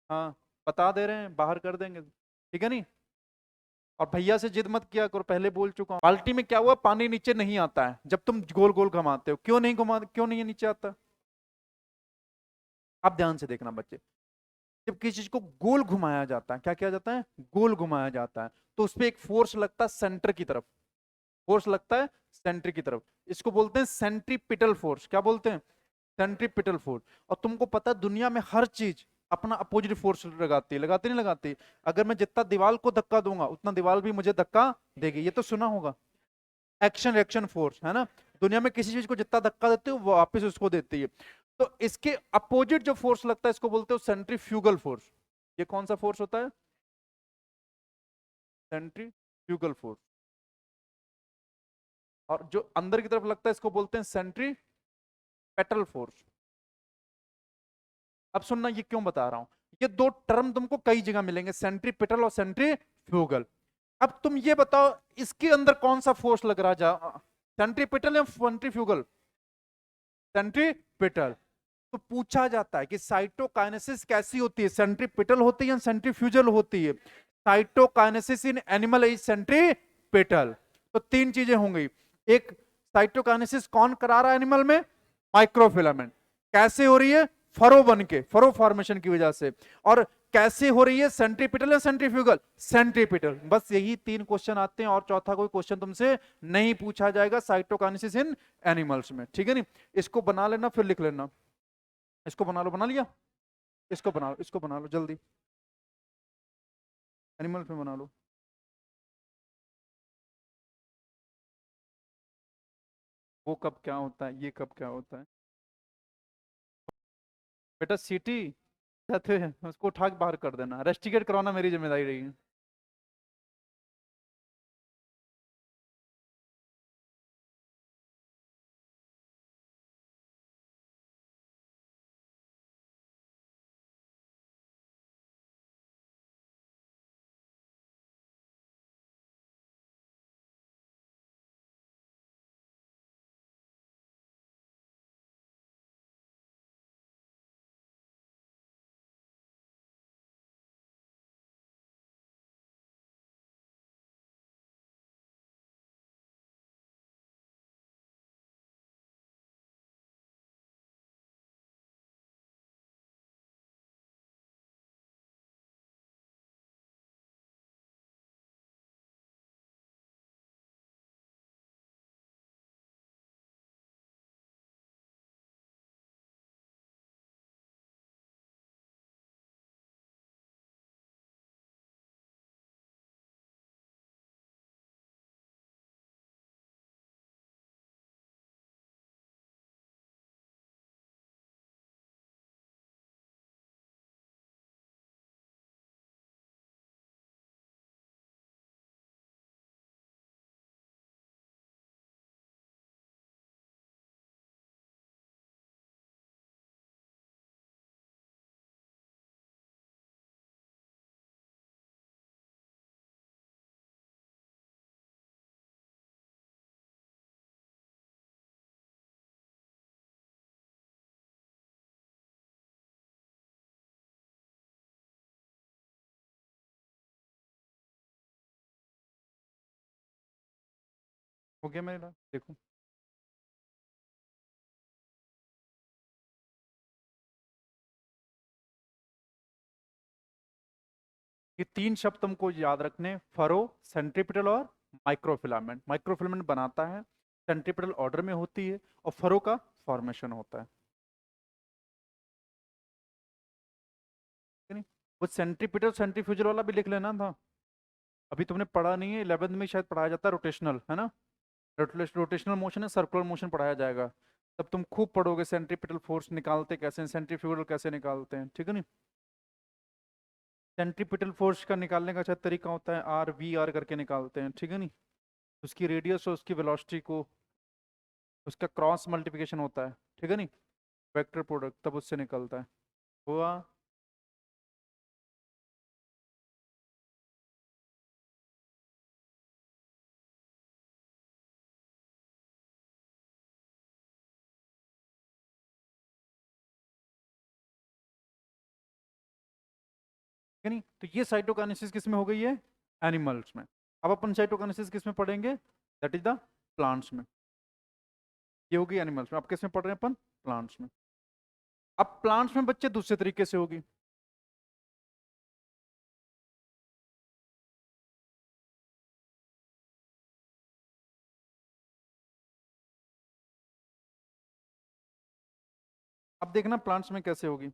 हाँ बता दे रहे हैं, बाहर कर देंगे, ठीक है नहीं? और भैया से जिद मत किया करो, पहले बोल चुका हूं। बाल्टी में क्या हुआ? पानी नीचे नहीं आता है जब तुम गोल गोल घुमाते हो। क्यों नहीं घुमा, क्यों नहीं है नीचे आता? अब ध्यान से देखना बच्चे, जब किसी चीज को गोल घुमाया जाता है, क्या किया जाता है? गोल घुमाया जाता है, तो उस पर एक फोर्स लगता है सेंटर की तरफ। फोर्स लगता है सेंट्री की तरफ, इसको बोलते हैं सेंट्रीपिटल फोर्स। क्या बोलते हैं? Centripetal force. और तुमको पता है दुनिया में हर चीज अपना अपोजिट फोर्स लगाती है, लगाती नहीं लगाती? अगर मैं जितना दीवार को धक्का दूंगा उतना दीवार भी मुझे धक्का देगी, ये तो सुना होगा, एक्शन रिएक्शन फोर्स, है ना? दुनिया में किसी चीज को जितना धक्का देते हो वो वापस उसको देती है। तो इसके अपोजिट जो फोर्स लगता है इसको बोलते हो सेंट्रीफ्यूगल फोर्स। ये कौन सा फोर्स होता है? Centrifugal force. और जो अंदर की तरफ लगता है इसको बोलते हैं सेंट्रीपेटल फोर्स। अब सुनना ये क्यों बता रहा हूं, ये दो टर्म तुमको कई जगह मिलेंगे, सेंट्रीपेटल और सेंट्रीफ्यूगल। अब तुम ये बताओ इसके अंदर कौन सा फोर्स लग रहा जा, सेंट्रीपेटल या सेंट्रीफ्यूगल? सेंट्रीपेटल। तो पूछा जाता है कि साइटोकाइनेसिस कैसी होती है, सेंट्रीपेटल होती है या सेंट्रीफ्यूजल होती है? Cytokinesis in animal is centripetal. तो तीन चीजें होंगी, एक साइटोकाइनेसिस कौन करा रहा है एनिमल में? माइक्रोफिलामेंट। कैसे हो रही है? फरो बन के, फरो फॉर्मेशन की वजह से। और कैसे हो रही है? सेंट्रीपिटल या सेंट्रीफ्यूगल? सेंट्रीपिटल। बस यही तीन क्वेश्चन आते हैं और चौथा कोई क्वेश्चन तुमसे नहीं पूछा जाएगा साइटोकाइनेसिस इन एनिमल्स में, ठीक है नहीं? इसको बना लेना फिर लिख लेना। इसको बना लो, बना लिया? इसको बना लो, इसको बना लो जल्दी, एनिमल्स में बना लो। वो कब क्या होता है, ये कब क्या होता है? बेटा सीटी जाते हैं उसको उठा के बाहर कर देना, रेस्टिकेट करवाना मेरी जिम्मेदारी रही है। हो गया मेरा, देखो। ये तीन शब्द तुमको याद रखने, फरो, सेंट्रीपिटल और माइक्रोफिलामेंट। माइक्रोफिलामेंट बनाता है, सेंट्रीपिटल ऑर्डर में होती है और फरो का फॉर्मेशन होता है, ठीक है नहीं? वो सेंट्रीपिटल सेंट्रीफ्यूजल वाला भी लिख लेना था, अभी तुमने पढ़ा नहीं है, 11th में शायद पढ़ाया जाता है रोटेशनल, है ना? रोटेशनल मोशन है, सर्कुलर मोशन पढ़ाया जाएगा, तब तुम खूब पढ़ोगे सेंट्रीपिटल फोर्स निकालते कैसे हैं, सेंट्रीफ्यूगल कैसे निकालते हैं, ठीक है नहीं? सेंट्रीपिटल फोर्स का निकालने का शायद तरीका होता है आर वी आर करके निकालते हैं, ठीक है नहीं? उसकी रेडियस और उसकी वेलोसिटी को, उसका क्रॉस मल्टीप्लिकेशन होता है, ठीक है नहीं? वेक्टर प्रोडक्ट तब उससे निकलता है। हुआ? ठीक है नहीं? तो ये साइटोकाइनेसिस किस में हो गई है? एनिमल्स में। अब अपन साइटोकाइनेसिस किस में पढ़ेंगे? दैट इज द प्लांट्स में। ये होगी एनिमल्स में, अब किस में पढ़ रहे हैं अपन? प्लांट्स में। अब प्लांट्स में बच्चे दूसरे तरीके से होगी। अब देखना प्लांट्स में कैसे होगी।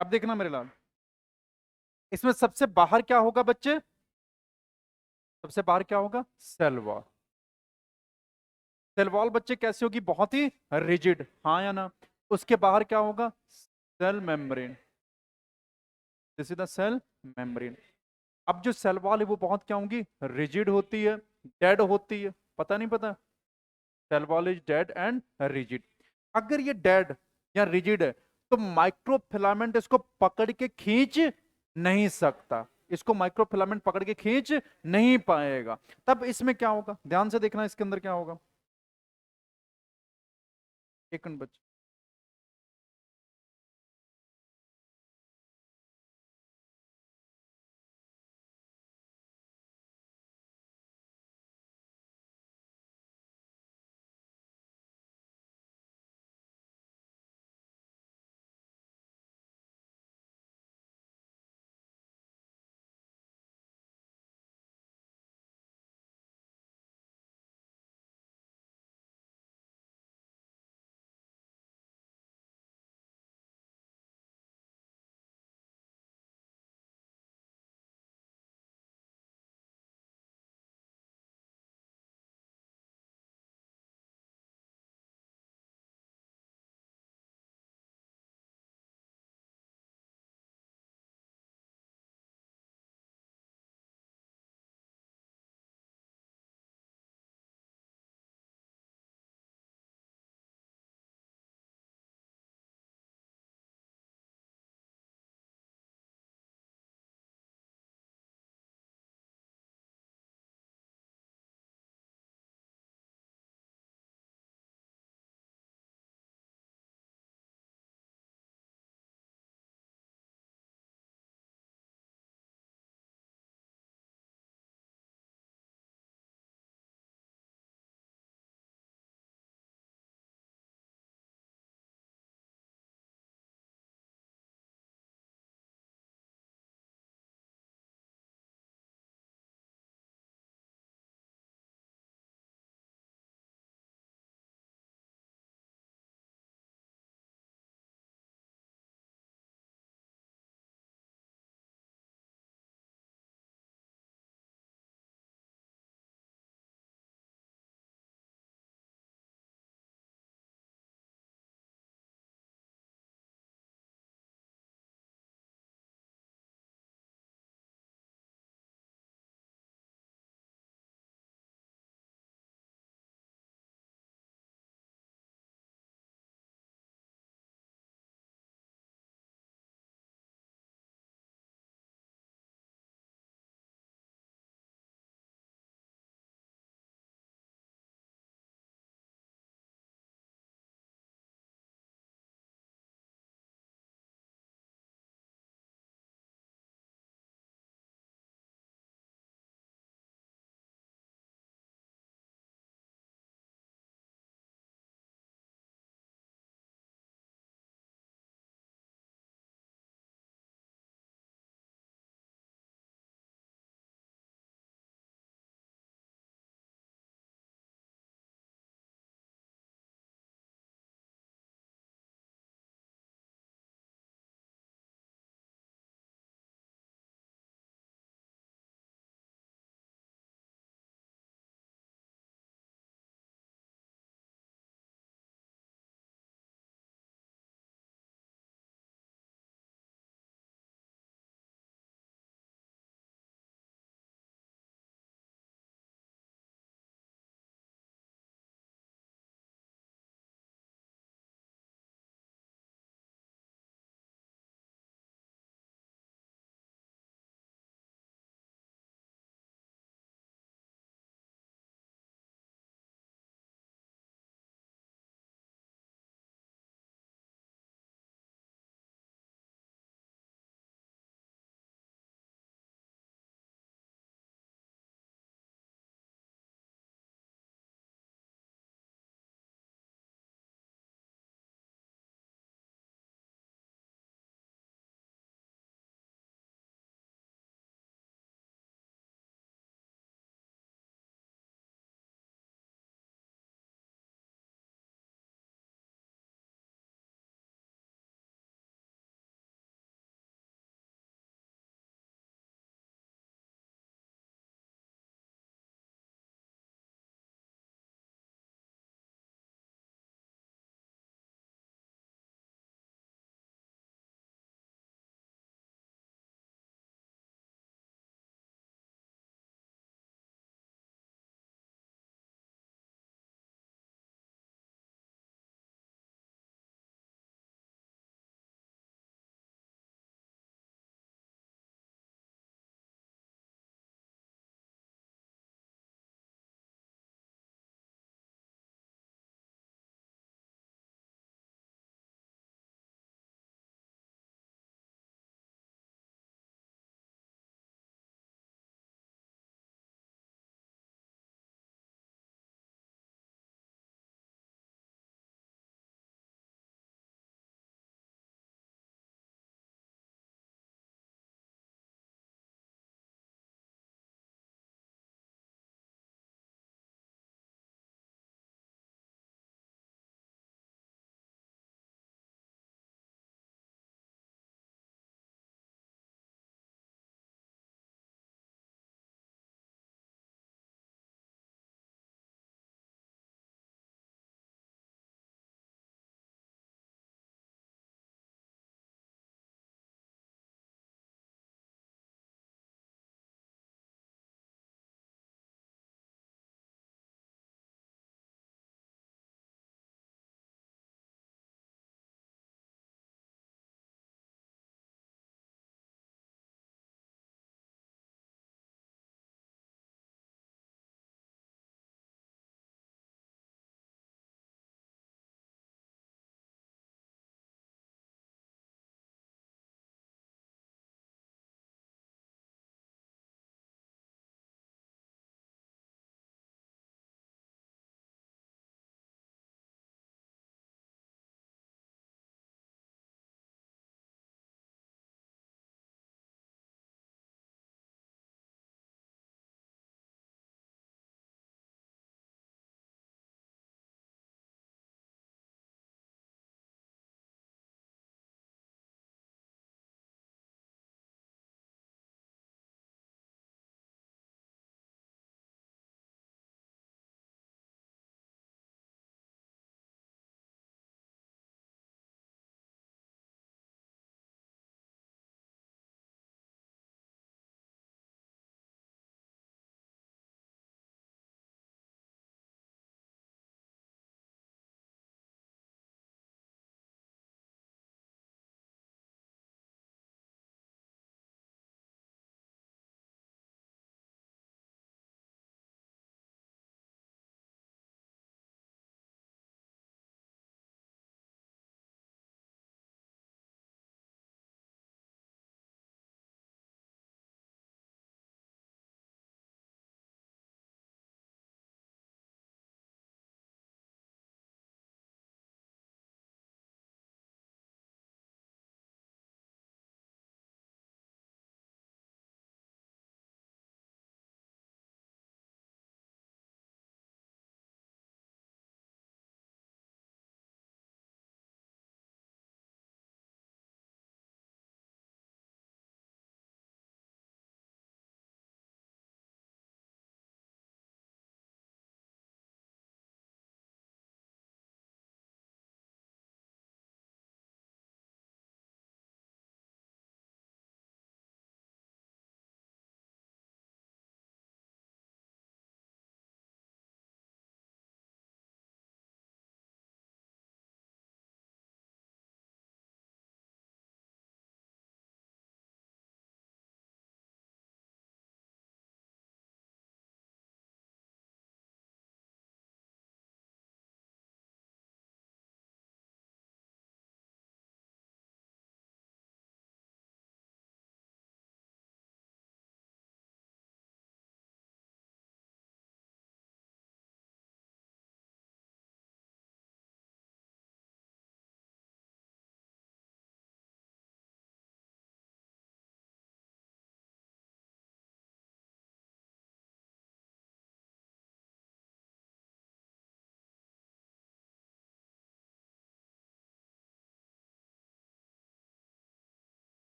अब देखना मेरे लाल, इसमें सबसे बाहर क्या होगा बच्चे? सबसे बाहर क्या होगा? Cell wall. सेल वॉल बच्चे कैसी होगी? बहुत ही रिजिड, हाँ या ना? उसके बाहर क्या होगा? Cell membrane. This is the cell membrane. अब जो सेल वॉल है वो बहुत क्या होंगी? रिजिड होती है, डेड होती है। पता नहीं पता? Cell wall is dead and rigid. अगर ये डेड या रिजिड है तो माइक्रोफिलामेंट इसको पकड़ के खींच नहीं सकता, इसको माइक्रोफिलामेंट पकड़ के खींच नहीं पाएगा। तब इसमें क्या होगा? ध्यान से देखना इसके अंदर क्या होगा। एक मिनट बच्चे।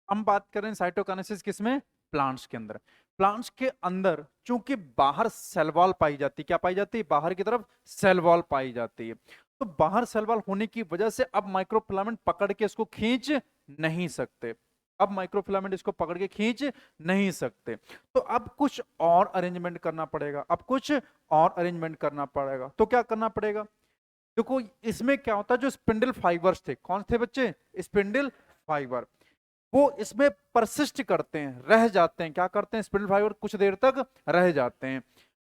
हम बात कर रहे हैं साइटोकाइनेसिस किसमें, प्लांट्स के अंदर। प्लांट्स के अंदर चूंकि बाहर सेल वॉल पाई जाती है, क्या पाई जाती है, बाहर की तरफ सेल वॉल पाई जाती है, तो बाहर सेल वॉल होने की वजह से अब माइक्रोफिलामेंट पकड़ के इसको खींच नहीं सकते, अब माइक्रोफिलामेंट इसको पकड़ के खींच नहीं सकते, तो अब कुछ और अरेंजमेंट करना पड़ेगा, अब कुछ और अरेंजमेंट करना पड़ेगा। तो क्या करना पड़ेगा, देखो इसमें क्या होता है, जो स्पिंडल फाइबर्स थे, कौन थे बच्चे, स्पिंडल फाइबर, वो इसमें परसिस्ट करते हैं, रह जाते हैं, क्या करते हैं, स्पिंडल फाइबर कुछ देर तक रह जाते हैं।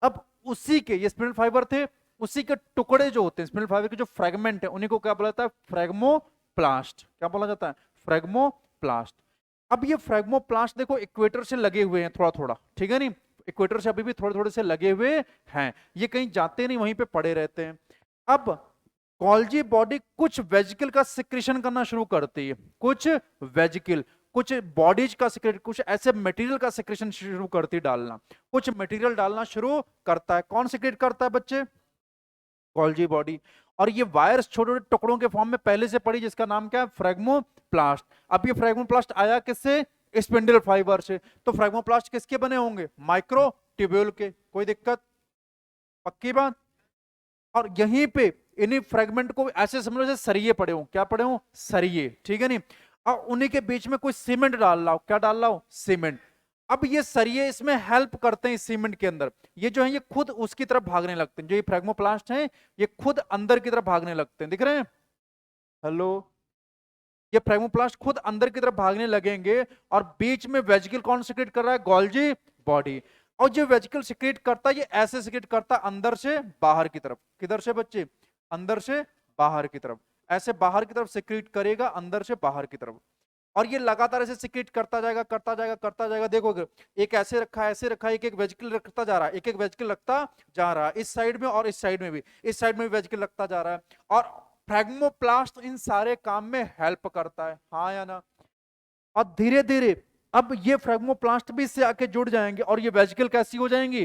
अब उसी के, ये स्पिंडल फाइबर थे, उसी के टुकड़े जो होते हैं, स्पिंडल फाइबर के जो फ्रेगमेंट है, उन्हीं को क्या बोला जाता है, फ्रेगमोप्लास्ट, क्या बोला जाता है, फ्रेगमोप्लास्ट। अब ये फ्रेगमोप्लास्ट देखो इक्वेटर से लगे हुए हैं थोड़ा थोड़ा, ठीक है नहीं, इक्वेटर से अभी भी थोड़े थोड़े से लगे हुए हैं, ये कहीं जाते नहीं, वहीं पे पड़े रहते हैं। अब गोल्जी बॉडी कुछ वेजिकल का सिक्रेशन करना शुरू करती है, कुछ वेजिकल, कुछ बॉडीज का सिक्रेट, कुछ ऐसे मटेरियल का सिक्रेशन शुरू करती डालना, कुछ मटेरियल डालना शुरू करता है। कौन सिक्रेट करता है बच्चे, गोल्जी बॉडी। और ये वायर्स छोटे छोटे टुकड़ों के फॉर्म में पहले से पड़ी, जिसका नाम क्या है, फ्रेगमोप्लास्ट। अब ये फ्रेगमोप्लास्ट आया किससे, स्पिंडल फाइबर से। तो फ्रेगमोप्लास्ट किसके बने होंगे, माइक्रो ट्यूब्यूल के, कोई दिक्कत, पक्की बात। और यहीं पे इन्हीं फ्रेगमेंट को ऐसे समझ लो जैसे सरिये पड़े हो, क्या पड़े हो, सरिये, ठीक है नहीं, और उन्हीं के बीच में कोई सीमेंट डाल रहा हो, क्या डाल रहा हो, सीमेंट। अब ये सरिये इसमें हेल्प करते हैं, सीमेंट के अंदर ये जो है ये खुद उसकी तरफ भागने लगते हैं, जो ये फ्रेगमोप्लास्ट हैं ये खुद अंदर की तरफ भागने लगते हैं, दिख रहे हैं, हेलो, ये फ्रेगमोप्लास्ट खुद अंदर की तरफ भागने लगेंगे, और बीच में वेजिकल कौन सिक्रेट कर रहा है, गोल्जी बॉडी। और जो वेजिकल सिक्रेट करता है ये ऐसे सिक्रेट करता है अंदर से बाहर की तरफ, किधर से बच्चे, अंदर से बाहर की तरफ, ऐसे बाहर की तरफ सिक्रेट करेगा, अंदर से बाहर की तरफ। और ये लगातार ऐसे सिक्रेट करता जाएगा करता जाएगा करता जाएगा, देखो एक ऐसे रखा है, ऐसे रखा है, एक एक वेजिकल रखता जा रहा है, एक एक वेजिकल रखता जा रहा है, इस साइड में और इस साइड में भी, इस साइड में भी वेजिकल रखता जा रहा है। और फ्रेगमोप्लास्ट इन सारे काम में हेल्प करता है, हाँ या ना। और धीरे धीरे अब ये फ्रेगमोप्लास्ट भी इससे आके जुड़ जाएंगे, और ये वेजिकल कैसी हो जाएंगी,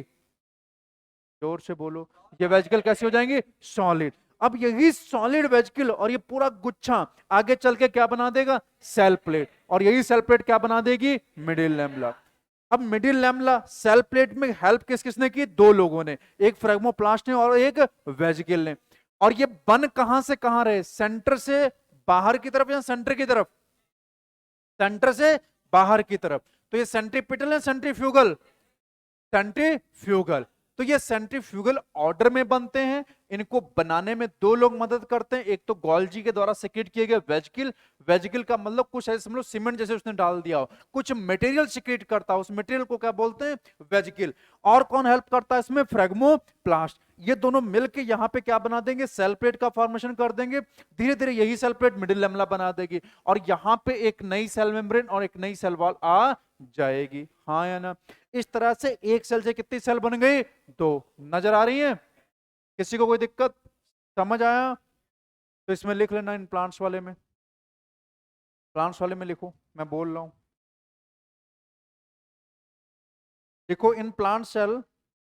जोर से बोलो, ये वेजिकल कैसी हो जाएंगी, सॉलिड। अब यही सॉलिड वेजिकल और ये पूरा गुच्छा आगे चल के क्या बना देगा, सेल प्लेट, और यही सेल प्लेट क्या बना देगी, मिडिल लैमेला। अब मिडिल लैमेला सेल प्लेट में हेल्प किस किसने की, दो लोगों ने, एक फ्रेगमोप्लास्ट ने और एक वेजिकल ने। और ये बन कहां से कहां रहे, सेंटर से बाहर की तरफ या सेंटर की तरफ, सेंटर से बाहर की तरफ। तो ये सेंट्रीपिटल है सेंट्रीफ्यूगल, सेंट्रीफ्यूगल। तो ये सेंट्रीफ्यूगल ऑर्डर में बनते हैं, इनको बनाने में दो लोग मदद करते हैं, एक तो गोल्जी के द्वारा सिक्रेट किए गए वेजिकल, वेजिकल का मतलब कुछ ऐसे समझ लो सीमेंट जैसे उसने डाल दिया हो, कुछ मटेरियल सिक्रेट करता है, उस मटेरियल को क्या बोलते हैं, वेजिकल। और कौन हेल्प करता है इसमें, फ्रेगमोप्लास्ट। ये दोनों मिलके यहाँ पे क्या बना देंगे, सेल प्लेट का फॉर्मेशन कर देंगे, धीरे धीरे यही सेल प्लेट मिडिल लैमेला बना देगी, और यहाँ पे एक नई सेल मेम्ब्रेन और एक नई सेल वॉल आ जाएगी, हाँ या ना। इस तरह से एक सेल से कितनी सेल बन गई, दो, नजर आ रही है, किसी को कोई दिक्कत, समझ आया। तो इसमें लिख लेना, इन प्लांट्स वाले में, प्लांट्स वाले में लिखो, मैं बोल रहा हूं, देखो in plant cell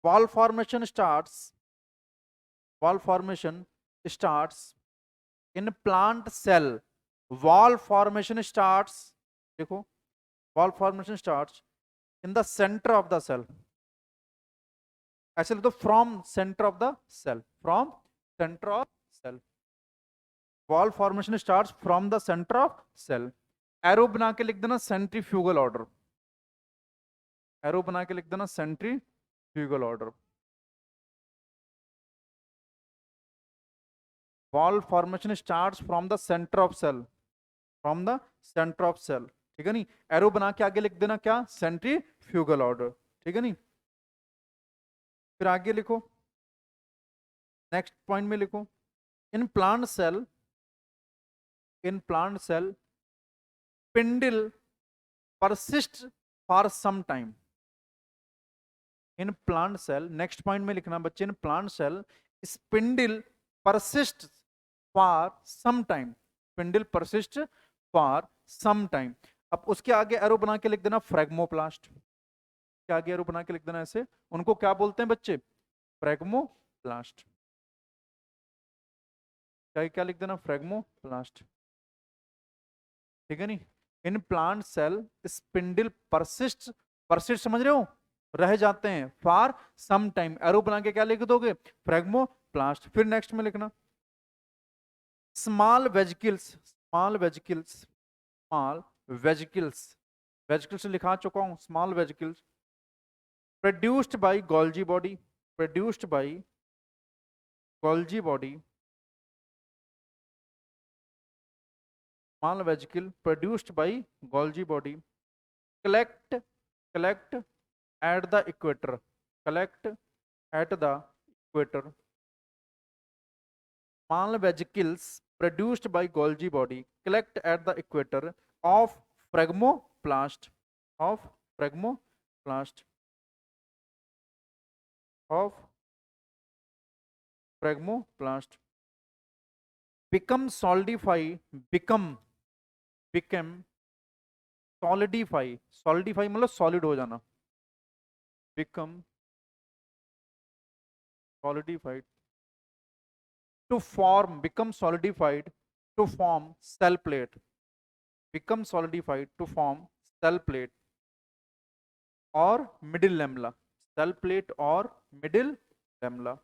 wall formation starts, wall formation starts in plant cell, wall formation starts, देखो wall formation starts in the centre of the cell, ऐसे लिख दो, from centre of the cell, from centre of cell, wall formation starts from the centre of cell. Arrow बना के लिख देना सेंट्रीफ्यूगल ऑर्डर, एरो बना के लिख देना centrifugal order. Wall formation starts from the centre of cell, from the centre of cell, ठीक है नहीं, एरो बना के आगे लिख देना क्या, सेंट्रीफ्यूगल ऑर्डर, ठीक है नहीं। फिर आगे लिखो, नेक्स्ट पॉइंट में लिखो, in plant cell, in plant cell spindle persist for some time, in plant cell, next point में लिखना बच्चे, in plant cell spindle persist for some time, spindle persist for some time. अब उसके आगे एरो बना के लिख देना फ्रेगमोप्लास्ट, के आगे एरो बना के लिख देना ऐसे, उनको क्या बोलते हैं बच्चे, फ्रेगमोप्लास्ट, क्या क्या लिख देना, फ्रेगमोप्लास्ट, ठीक है नहीं। In plant cell spindle persist, persist समझ रहे हो, रह जाते हैं फॉर सम टाइम, एरो बना के क्या लिख दोगे, फ्रेगमोप्लास्ट। फिर नेक्स्ट में लिखना small vesicles, small vesicles, small vesicles, vesicles लिखा चुका हूं, small vesicles produced by Golgi body, produced by Golgi body, small vesicle produced by Golgi body, collect at the equator, collect at the equator. Small vesicles produced by Golgi body collect at the equator of phragmoplast, of phragmoplast, of phragmoplast, become solidify, become, become solidify, solidify मतलब solid हो जाना, become solidified, to form, become solidified to form cell plate, become solidified to form cell plate or middle lamella, cell plate or middle lamella,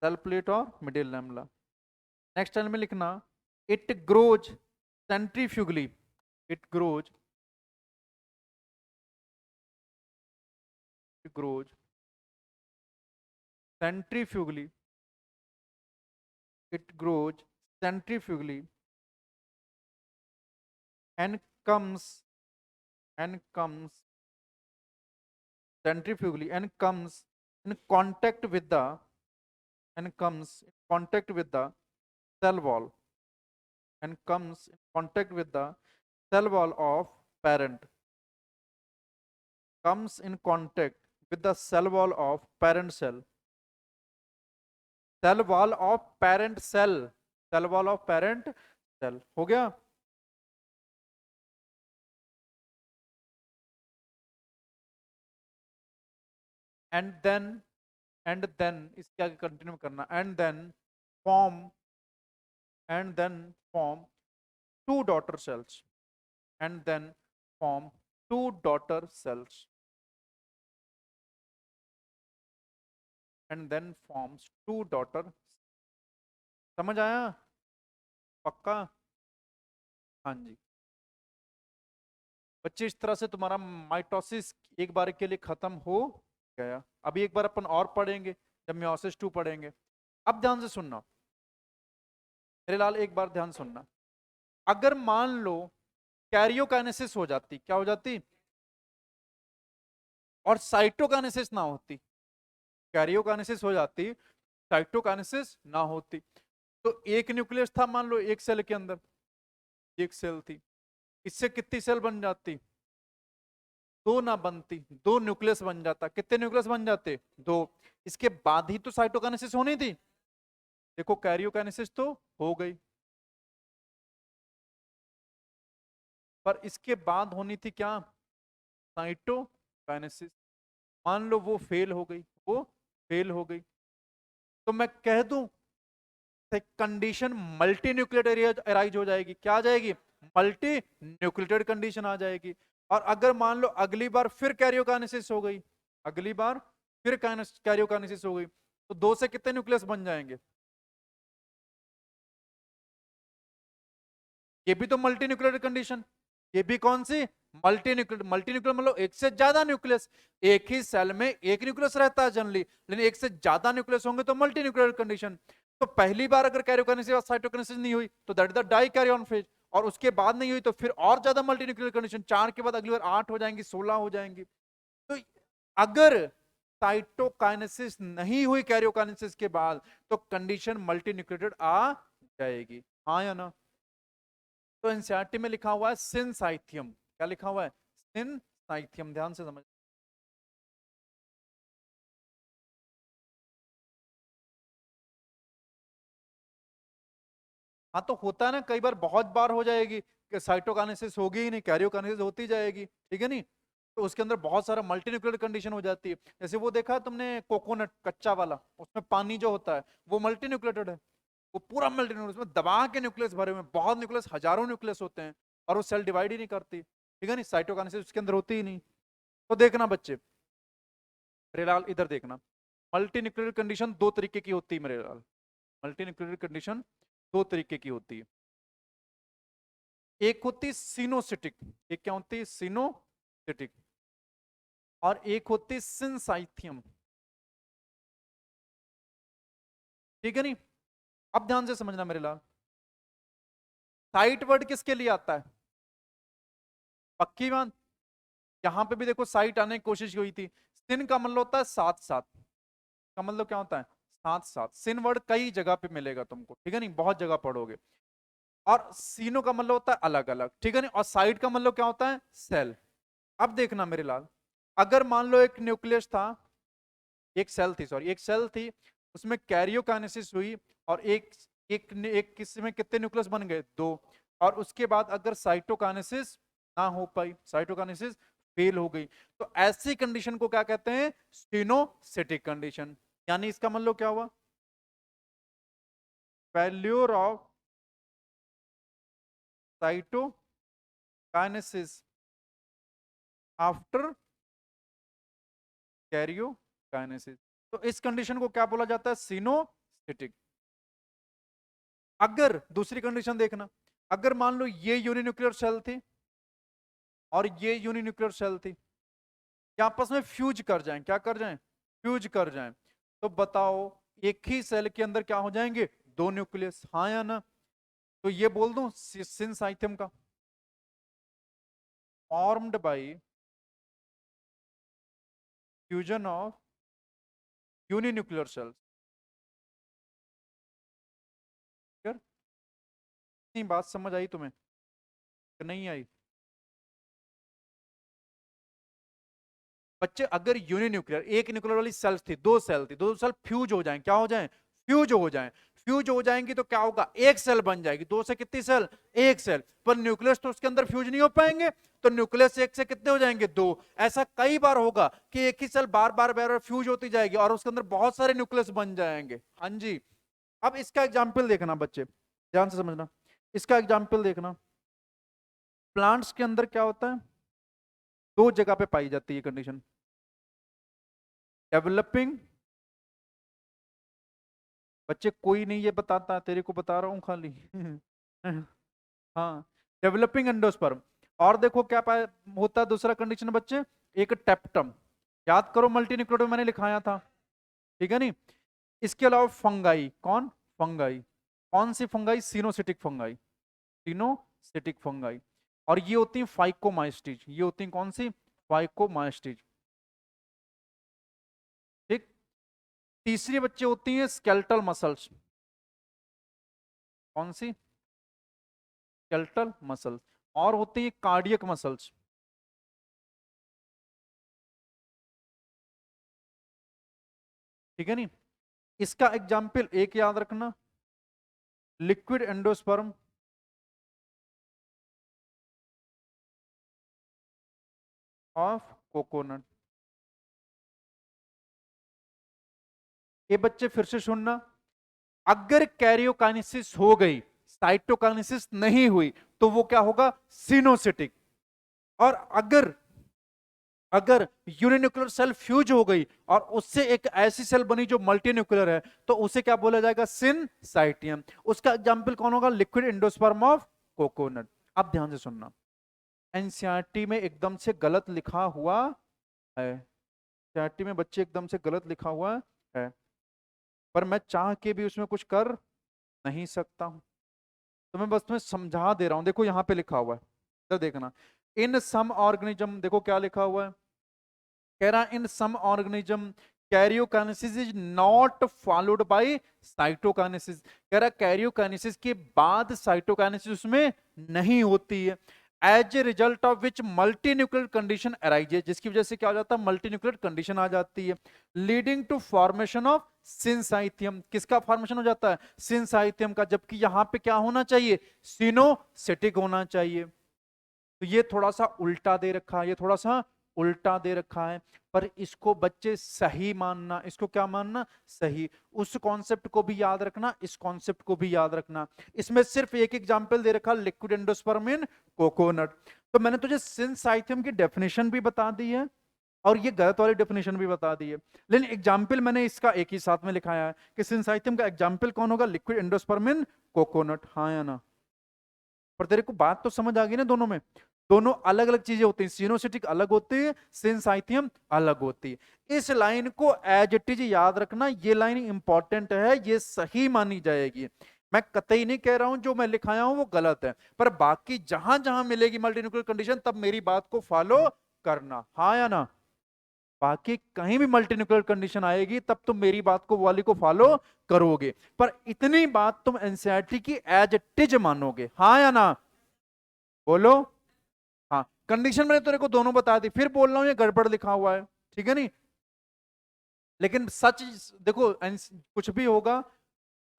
cell plate or middle lamella. Next line में लिखना it grows centrifugally, it grows, it grows centrifugally, it grows centrifugally and comes, and comes centrifugally and comes in contact with the, and comes in contact with the cell wall, and comes in contact with the cell wall of parent, comes in contact with the cell wall of parent cell, cell wall of parent cell, cell wall of parent cell हो गया। एंड देन इसके आगे कंटिन्यू करना, form and then form two daughter cells, and then form two daughter cells, and then forms two daughter. समझ आया पक्का? हाँ जी बच्चे, इस तरह से तुम्हारा माइटोसिस एक बार के लिए खत्म हो गया। अभी एक बार अपन और पढ़ेंगे जब मियोसिस 2 पढ़ेंगे। अब ध्यान से सुनना मेरे लाल, एक बार ध्यान सुनना। अगर मान लो कैरियोकाइनेसिस हो जाती, क्या हो जाती, और साइटोकाइनेसिस ना होती, कैरियोकाइनेसिस हो जाती, साइटोकाइनेसिस ना होती, तो एक न्यूक्लियस था मान लो एक सेल के अंदर, एक सेल थी, इससे कितनी सेल बन जाती, दो ना बनती, दो न्यूक्लियस बन जाता। कितने न्यूक्लियस बन जाते, दो। इसके बाद ही तो साइटोकाइनेसिस होनी थी। देखो कैरियोकाइनेसिस तो हो गई, पर इसके बाद होनी थी क्या, साइटोकाइनेसिस। मान लो वो फेल हो गई, वो फेल हो गई, तो मैं कह दूं कंडीशन मल्टी न्यूक्लियोटाइड अराइज हो जाएगी। क्या आ जाएगी, मल्टी न्यूक्लियोटाइड कंडीशन आ जाएगी। और अगर मान लो अगली बार फिर कैरियोकाइनेसिस हो गई, अगली बार फिर कैरियोकाइनेसिस हो गई, तो दो से कितने न्यूक्लियस बन जाएंगे, ये भी तो मल्टी न्यूक्लियोटाइड कंडीशन। ये भी कौन सी, मल्टी न्यूक्लियर। मल्टी न्यूक्लियर मतलब एक से ज्यादा न्यूक्लियस। एक ही सेल में एक न्यूक्लियस रहता है जनरली, लेकिन एक से ज्यादा न्यूक्लियस होंगे तो मल्टी न्यूक्लियर कंडीशन। तो पहली बार अगर कैरियोकाइनेसिस और साइटोकाइनेसिस नहीं हुई तो that is the dikaryon phase, और उसके बाद नहीं हुई तो फिर और ज्यादा मल्टी न्यूक्लियर कंडीशन, 4 के बाद अगली बार 8 हो जाएंगी, 16 हो जाएंगी। तो अगर साइटोकाइनेसिस नहीं हुई कैरियोकाइनेसिस के बाद तो कंडीशन मल्टी न्यूक्लियोटाइड आ जाएगी, हाँ या ना। तो एनसीईआरटी में लिखा हुआ है सिनसाइथियम, क्या लिखा हुआ है, सिनसाइथियम, ध्यान से समझ। हाँ तो होता है ना, कई बार बहुत बार हो जाएगी कि साइटोकाइनेसिस होगी ही नहीं, कैरियोकाइनेसिस होती जाएगी, ठीक है नहीं। तो उसके अंदर बहुत सारा मल्टीन्यूक्लियोटाइड कंडीशन हो जाती है। जैसे वो देखा तुमने कोकोनट कच्चा वाला, उसमें पानी जो होता है वो मल्टीन्यूक्लियोटाइड है, वो पूरा मल्टी न्यूक्लियस में दबा के न्यूक्लियस भरे हुए, बहुत न्यूक्लियस, हजारों न्यूक्लियस होते हैं, और वो सेल डिवाइड ही नहीं करती, ठीक है नहीं, साइटोकाइनेसिस उसके अंदर होती ही नहीं। तो देखना बच्चे, मेरे लाल इधर देखना, मल्टी न्यूक्लियर कंडीशन दो तरीके की होती है मेरे लाल, मल्टी न्यूक्लियर कंडीशन दो तरीके की होती है। एक होती है सिनोसिटिक, एक क्या होती है, सिनोसिटिक, और एक होती है सिंसाइथियम, ठीक है नहीं। अब ध्यान से समझना मेरे लाल, साइट वर्ड किसके लिए आता है, पक्की बात, यहां पे भी देखो साइट आने की कोशिश हुई थी। सिन का मतलब होता है साथ साथ, का मतलब क्या होता है, साथ साथ, सिन वर्ड कई जगह पे मिलेगा तुमको, ठीक है नहीं, बहुत जगह पढ़ोगे। और सीनो का मतलब होता है अलग अलग, ठीक है नहीं, और साइड का मतलब क्या होता है, सेल। अब देखना मेरे लाल, अगर मान लो एक न्यूक्लियस था, एक सेल थी, सॉरी एक सेल थी, उसमें कैरियोकाइनेसिस हुई, और एक एक एक किसी में कितने न्यूक्लियस बन गए, दो, और उसके बाद अगर साइटोकाइनेसिस ना हो पाई, साइटोकाइनेसिस फेल हो गई, तो ऐसी कंडीशन को क्या कहते हैं, स्टेनोसिटिक कंडीशन। यानी इसका मतलब क्या हुआ, failure of cytokinesis after karyokinesis, तो इस कंडीशन को क्या बोला जाता है, सिनोसिटिक। अगर दूसरी कंडीशन देखना, अगर मान लो ये यूनिन्यूक्लियर सेल थी और ये यूनिन्यूक्लियर सेल थी, ये आपस में फ्यूज कर जाएं, क्या कर जाएं, फ्यूज कर जाएं, तो बताओ एक ही सेल के अंदर क्या हो जाएंगे, दो न्यूक्लियस, हाँ या ना। तो ये बोल दूं सिंसाइथियम का, formed by fusion of uninuclear cells, इतनी बात समझ आई तुम्हें कि नहीं आई बच्चे, अगर यूनिन्यूक्लियर एक न्यूक्लियर वाली सेल्स थी, दो सेल थी, दो सेल फ्यूज हो जाएं, क्या हो जाएं, फ्यूज हो जाएं, फ्यूज हो जाएंगी तो क्या होगा, एक सेल बन जाएगी, दो से कितनी सेल, एक सेल, पर न्यूक्लियस तो उसके अंदर फ्यूज नहीं हो पाएंगे, तो न्यूक्लियस एक से कितने हो जाएंगे, दो। ऐसा कई बार होगा कि एक ही सेल बार बार बार बार फ्यूज होती जाएगी और उसके अंदर बहुत सारे न्यूक्लियस बन जाएंगे, हाँ जी। अब इसका एग्जाम्पल देखना बच्चे, ध्यान से समझना, इसका एग्जाम्पल देखना, प्लांट्स के अंदर क्या होता है, दो जगह पे पाई जाती है कंडीशन, डेवलपिंग, बच्चे कोई नहीं ये बताता, तेरे को बता रहा हूं खाली हाँ, डेवलपिंग एंडोस्पर्म। और देखो क्या होता है दूसरा कंडीशन बच्चे, एक टेप्टम, याद करो मल्टीन्यूक्लियोटाइड में मैंने लिखाया था, ठीक है नहीं। इसके अलावा फंगाई, कौन, फंगाई, कौन सी फंगाई, सिनोसिटिक फंगाई, सिनोसिटिक फंगाई, और ये होती है फाइकोमाइस्टीज, ये होती है कौन सी, फाइकोमाइस्टीज, ठीक। तीसरी बच्चे होती है स्केलेटल मसल्स, कौन सी, स्केलेटल मसल्स, और होती है कार्डियक मसल्स, ठीक है नहीं। इसका एग्जाम्पल एक याद रखना, लिक्विड एंडोस्पर्म ऑफ कोकोनट। ये बच्चे फिर से सुनना, अगर कैरियोकाइनेसिस हो गई, साइटोकाइनेसिस नहीं हुई, तो वो क्या होगा, सिनोसिटिक। और अगर अगर यूनिन्यूक्लियर सेल फ्यूज हो गई और उससे एक ऐसी सेल बनी जो मल्टीन्यूक्लियर है, तो उसे क्या बोला जाएगा, सिनसाइटियम। उसका एग्जाम्पल कौन होगा, लिक्विड एंडोस्पर्म ऑफ कोकोनट। अब ध्यान से सुनना, एनसीईआरटी में एकदम से गलत लिखा हुआ है, एनसीईआरटी में बच्चे एकदम से गलत लिखा हुआ है, पर मैं चाह के भी उसमें कुछ कर नहीं सकता हूं, तो मैं बस तुम्हें समझा दे रहा हूं। देखो यहां पे लिखा हुआ है, इधर देखना, इन सम ऑर्गेनिज्म, देखो क्या लिखा हुआ है, कह रहा in some organism karyokinesis is not followed by cytokinesis, कह रहा कैरियोकाइनेसिस के बाद साइटोकाइनेसिस उसमें नहीं होती है, as a result of which multi nuclear condition arises, जिसकी वजह से क्या हो जाता है, मल्टी न्यूक्लियर कंडीशन आ जाती है, लीडिंग टू फॉर्मेशन ऑफ सिंसाइथियम। किसका फॉर्मेशन हो जाता है, सिंसाइथियम का, जबकि यहां पे क्या होना चाहिए, सिनोसिटिक होना चाहिए। तो ये थोड़ा सा उल्टा दे रखा है, ये थोड़ा सा उल्टा दे रखा है, पर इसको बच्चे सही मानना, इसको क्या मानना, सही। उस कॉन्सेप्ट को भी याद रखना, इस कॉन्सेप्ट को भी याद रखना। इसमें सिर्फ एक एग्जांपल दे रखा, लिक्विड एंडोस्पर्म इन कोकोनट। तो मैंने तुझे सिंसाइथियम की डेफिनेशन भी बता दी है और ये गलत वाली डेफिनेशन भी बता दी है, लेकिन एग्जाम्पल मैंने इसका एक ही साथ में लिखाया है कि सिंसाइथियम का एग्जाम्पल कौन होगा, लिक्विड एंडोस्पर्म इन कोकोनट। हाँ या ना? पर तेरे को बात तो समझ आ गई ना, दोनों में दोनों अलग अलग चीजें होती हैं, सिनोसिटिक अलग होती है, सिंसाइथियम अलग होती है। इस लाइन को एज इट इज याद रखना, ये लाइन इंपॉर्टेंट है, ये सही मानी जाएगी। मैं कतई नहीं कह रहा हूं जो मैं लिखाया हूं वो गलत है, पर बाकी जहां जहां मिलेगी मल्टीन्यूक्लियर कंडीशन तब मेरी बात को फॉलो करना। हाँ या ना? बाकी कहीं भी मल्टीन्यूक्लियर कंडीशन आएगी तब तुम मेरी बात को वाली को फॉलो करोगे, पर इतनी बात तुम एनसीईआरटी की एज इट इज मानोगे। हाँ या ना? बोलो। हाँ, कंडीशन मैंने तेरे को दोनों बता दी, फिर बोल रहा हूं ये गड़बड़ लिखा हुआ है, ठीक है नहीं? लेकिन सच देखो, कुछ भी होगा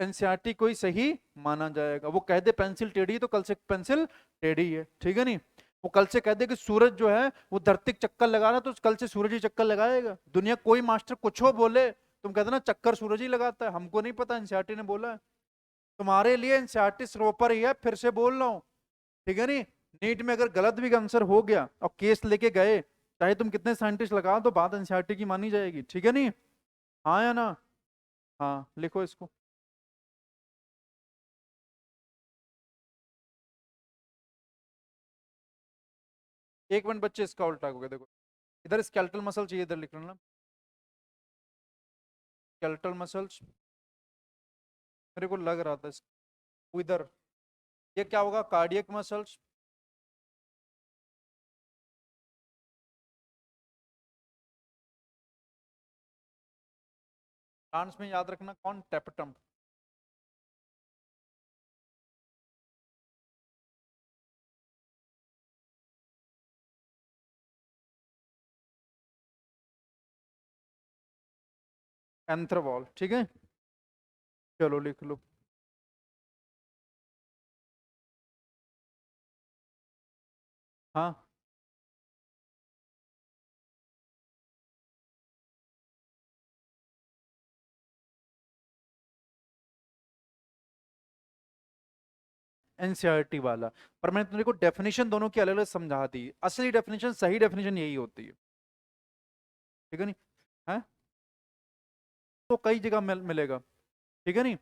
एनसीईआरटी को ही सही माना जाएगा। वो कह दे पेंसिल टेढ़ी है तो कल से पेंसिल टेढ़ी है, ठीक है नहीं? वो कल से कह दे कि सूरज जो है वो धरती के चक्कर लगा रहा, तो कल से सूरज ही चक्कर लगाएगा। दुनिया कोई मास्टर कुछ हो बोले, तुम कहते ना चक्कर सूरज ही लगाता है, हमको नहीं पता, एनसीईआरटी ने बोला है। तुम्हारे लिए एनसीईआरटी सरोपर ही है, फिर से बोल रहा हूँ, ठीक है नहीं? नीट में अगर गलत भी आंसर हो गया और केस लेके गए, चाहे तुम कितने साइंटिस्ट लगा दो, बात एनसीईआरटी की मानी जाएगी, ठीक है नहीं? हाँ या ना? हाँ, लिखो इसको। एक मिनट बच्चे, इसका उल्टा हो गया, देखो इधर स्केलेटल मसल चाहिए, इधर लिख लेना स्केलेटल मसल्स। मेरे को लग रहा था इधर, ये क्या होगा, कार्डियक मसल्स। डांस में याद रखना कौन, टेपटम। एंथ्रावॉल, ठीक है, चलो लिख लो। हाँ, एनसीईआरटी वाला। पर मैंने तुमको डेफिनेशन दोनों की अलग अलग समझा दी, असली डेफिनेशन, सही डेफिनेशन यही होती है, ठीक है नहीं? है तो कई जगह मिलेगा, ठीक है नहीं?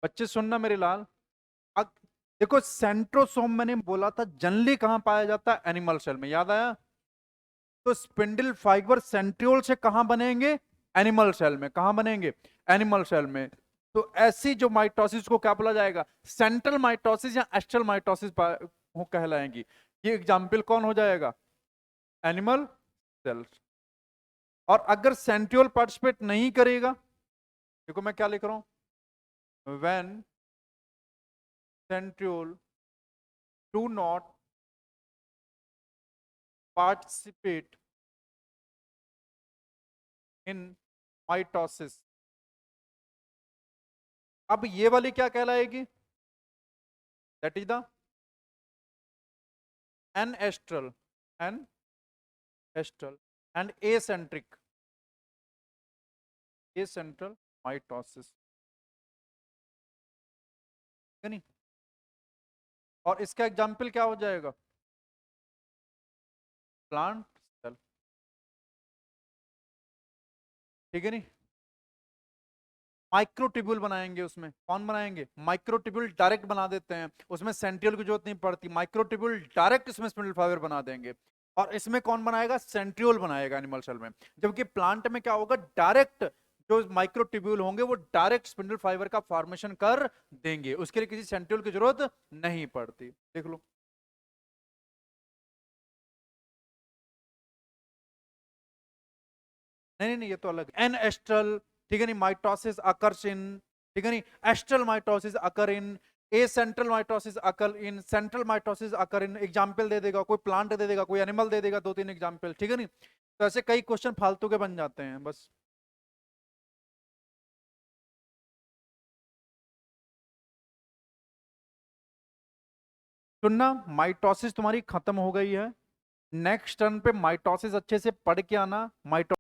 बच्चे सुनना मेरे लाल, अग, देखो सेंट्रोसोम मैंने बोला था जनरली कहां पाया जाता है, एनिमल सेल में, याद आया? तो स्पिंडल फाइबर सेंट्रियोल से कहां बनेंगे, एनिमल सेल में। कहां बनेंगे, एनिमल सेल में। तो ऐसी जो माइटोसिस को क्या बोला जाएगा, सेंट्रल माइटोसिस या एस्ट्रल माइटोसिस कहलाएंगी। ये एग्जाम्पल कौन हो जाएगा, एनिमल सेल। और अगर सेंट्रियोल पार्टिसिपेट नहीं करेगा, देखो मैं क्या लिख रहा हूं, when centriole do not participate in mitosis. अब ये वाली क्या कहलाएगी, that is the ancestral ancestral and acentral mitosis, है नहीं? और इसका एग्जाम्पल क्या हो जाएगा, प्लांट सेल, ठीक है नहीं? माइक्रोट्यूब्यूल बनाएंगे, उसमें कौन बनाएंगे, माइक्रोट्यूब्यूल डायरेक्ट बना देते हैं, उसमें सेंट्रियोल की जरूरत नहीं पड़ती, माइक्रोट्यूब्यूल डायरेक्ट इसमें स्पिंडल फाइबर बना देंगे। और इसमें कौन बनाएगा, सेंट्रियोल बनाएगा एनिमल सेल में। जबकि प्लांट में क्या होगा, डायरेक्ट जो माइक्रोट्यूब्यूल होंगे वो डायरेक्ट स्पिंडल फाइबर का फॉर्मेशन कर देंगे, उसके लिए किसी सेंट्रियोल की जरूरत नहीं पड़ती, देख लो। नहीं नहीं नहीं, ये तो अलग, एन एस्ट्रल, ठीक है नहीं, माइटोसिस अकर्स इन ठीक है नहीं, एस्ट्रल माइटोसिस अकर इन, ए सेंट्रल माइटोसिस अकर इन, सेंट्रल माइटोसिस अकर इन, एग्जाम्पल दे देगा, कोई प्लांट दे देगा, कोई एनिमल दे देगा, 2-3 एग्जाम्पल, ठीक है नहीं। तो ऐसे कई क्वेश्चन फालतू के बन जाते हैं बस। सुनना, माइटोसिस तुम्हारी खत्म हो गई है, नेक्स्ट टर्न पे माइटोसिस अच्छे से पढ़ के आना। माइटो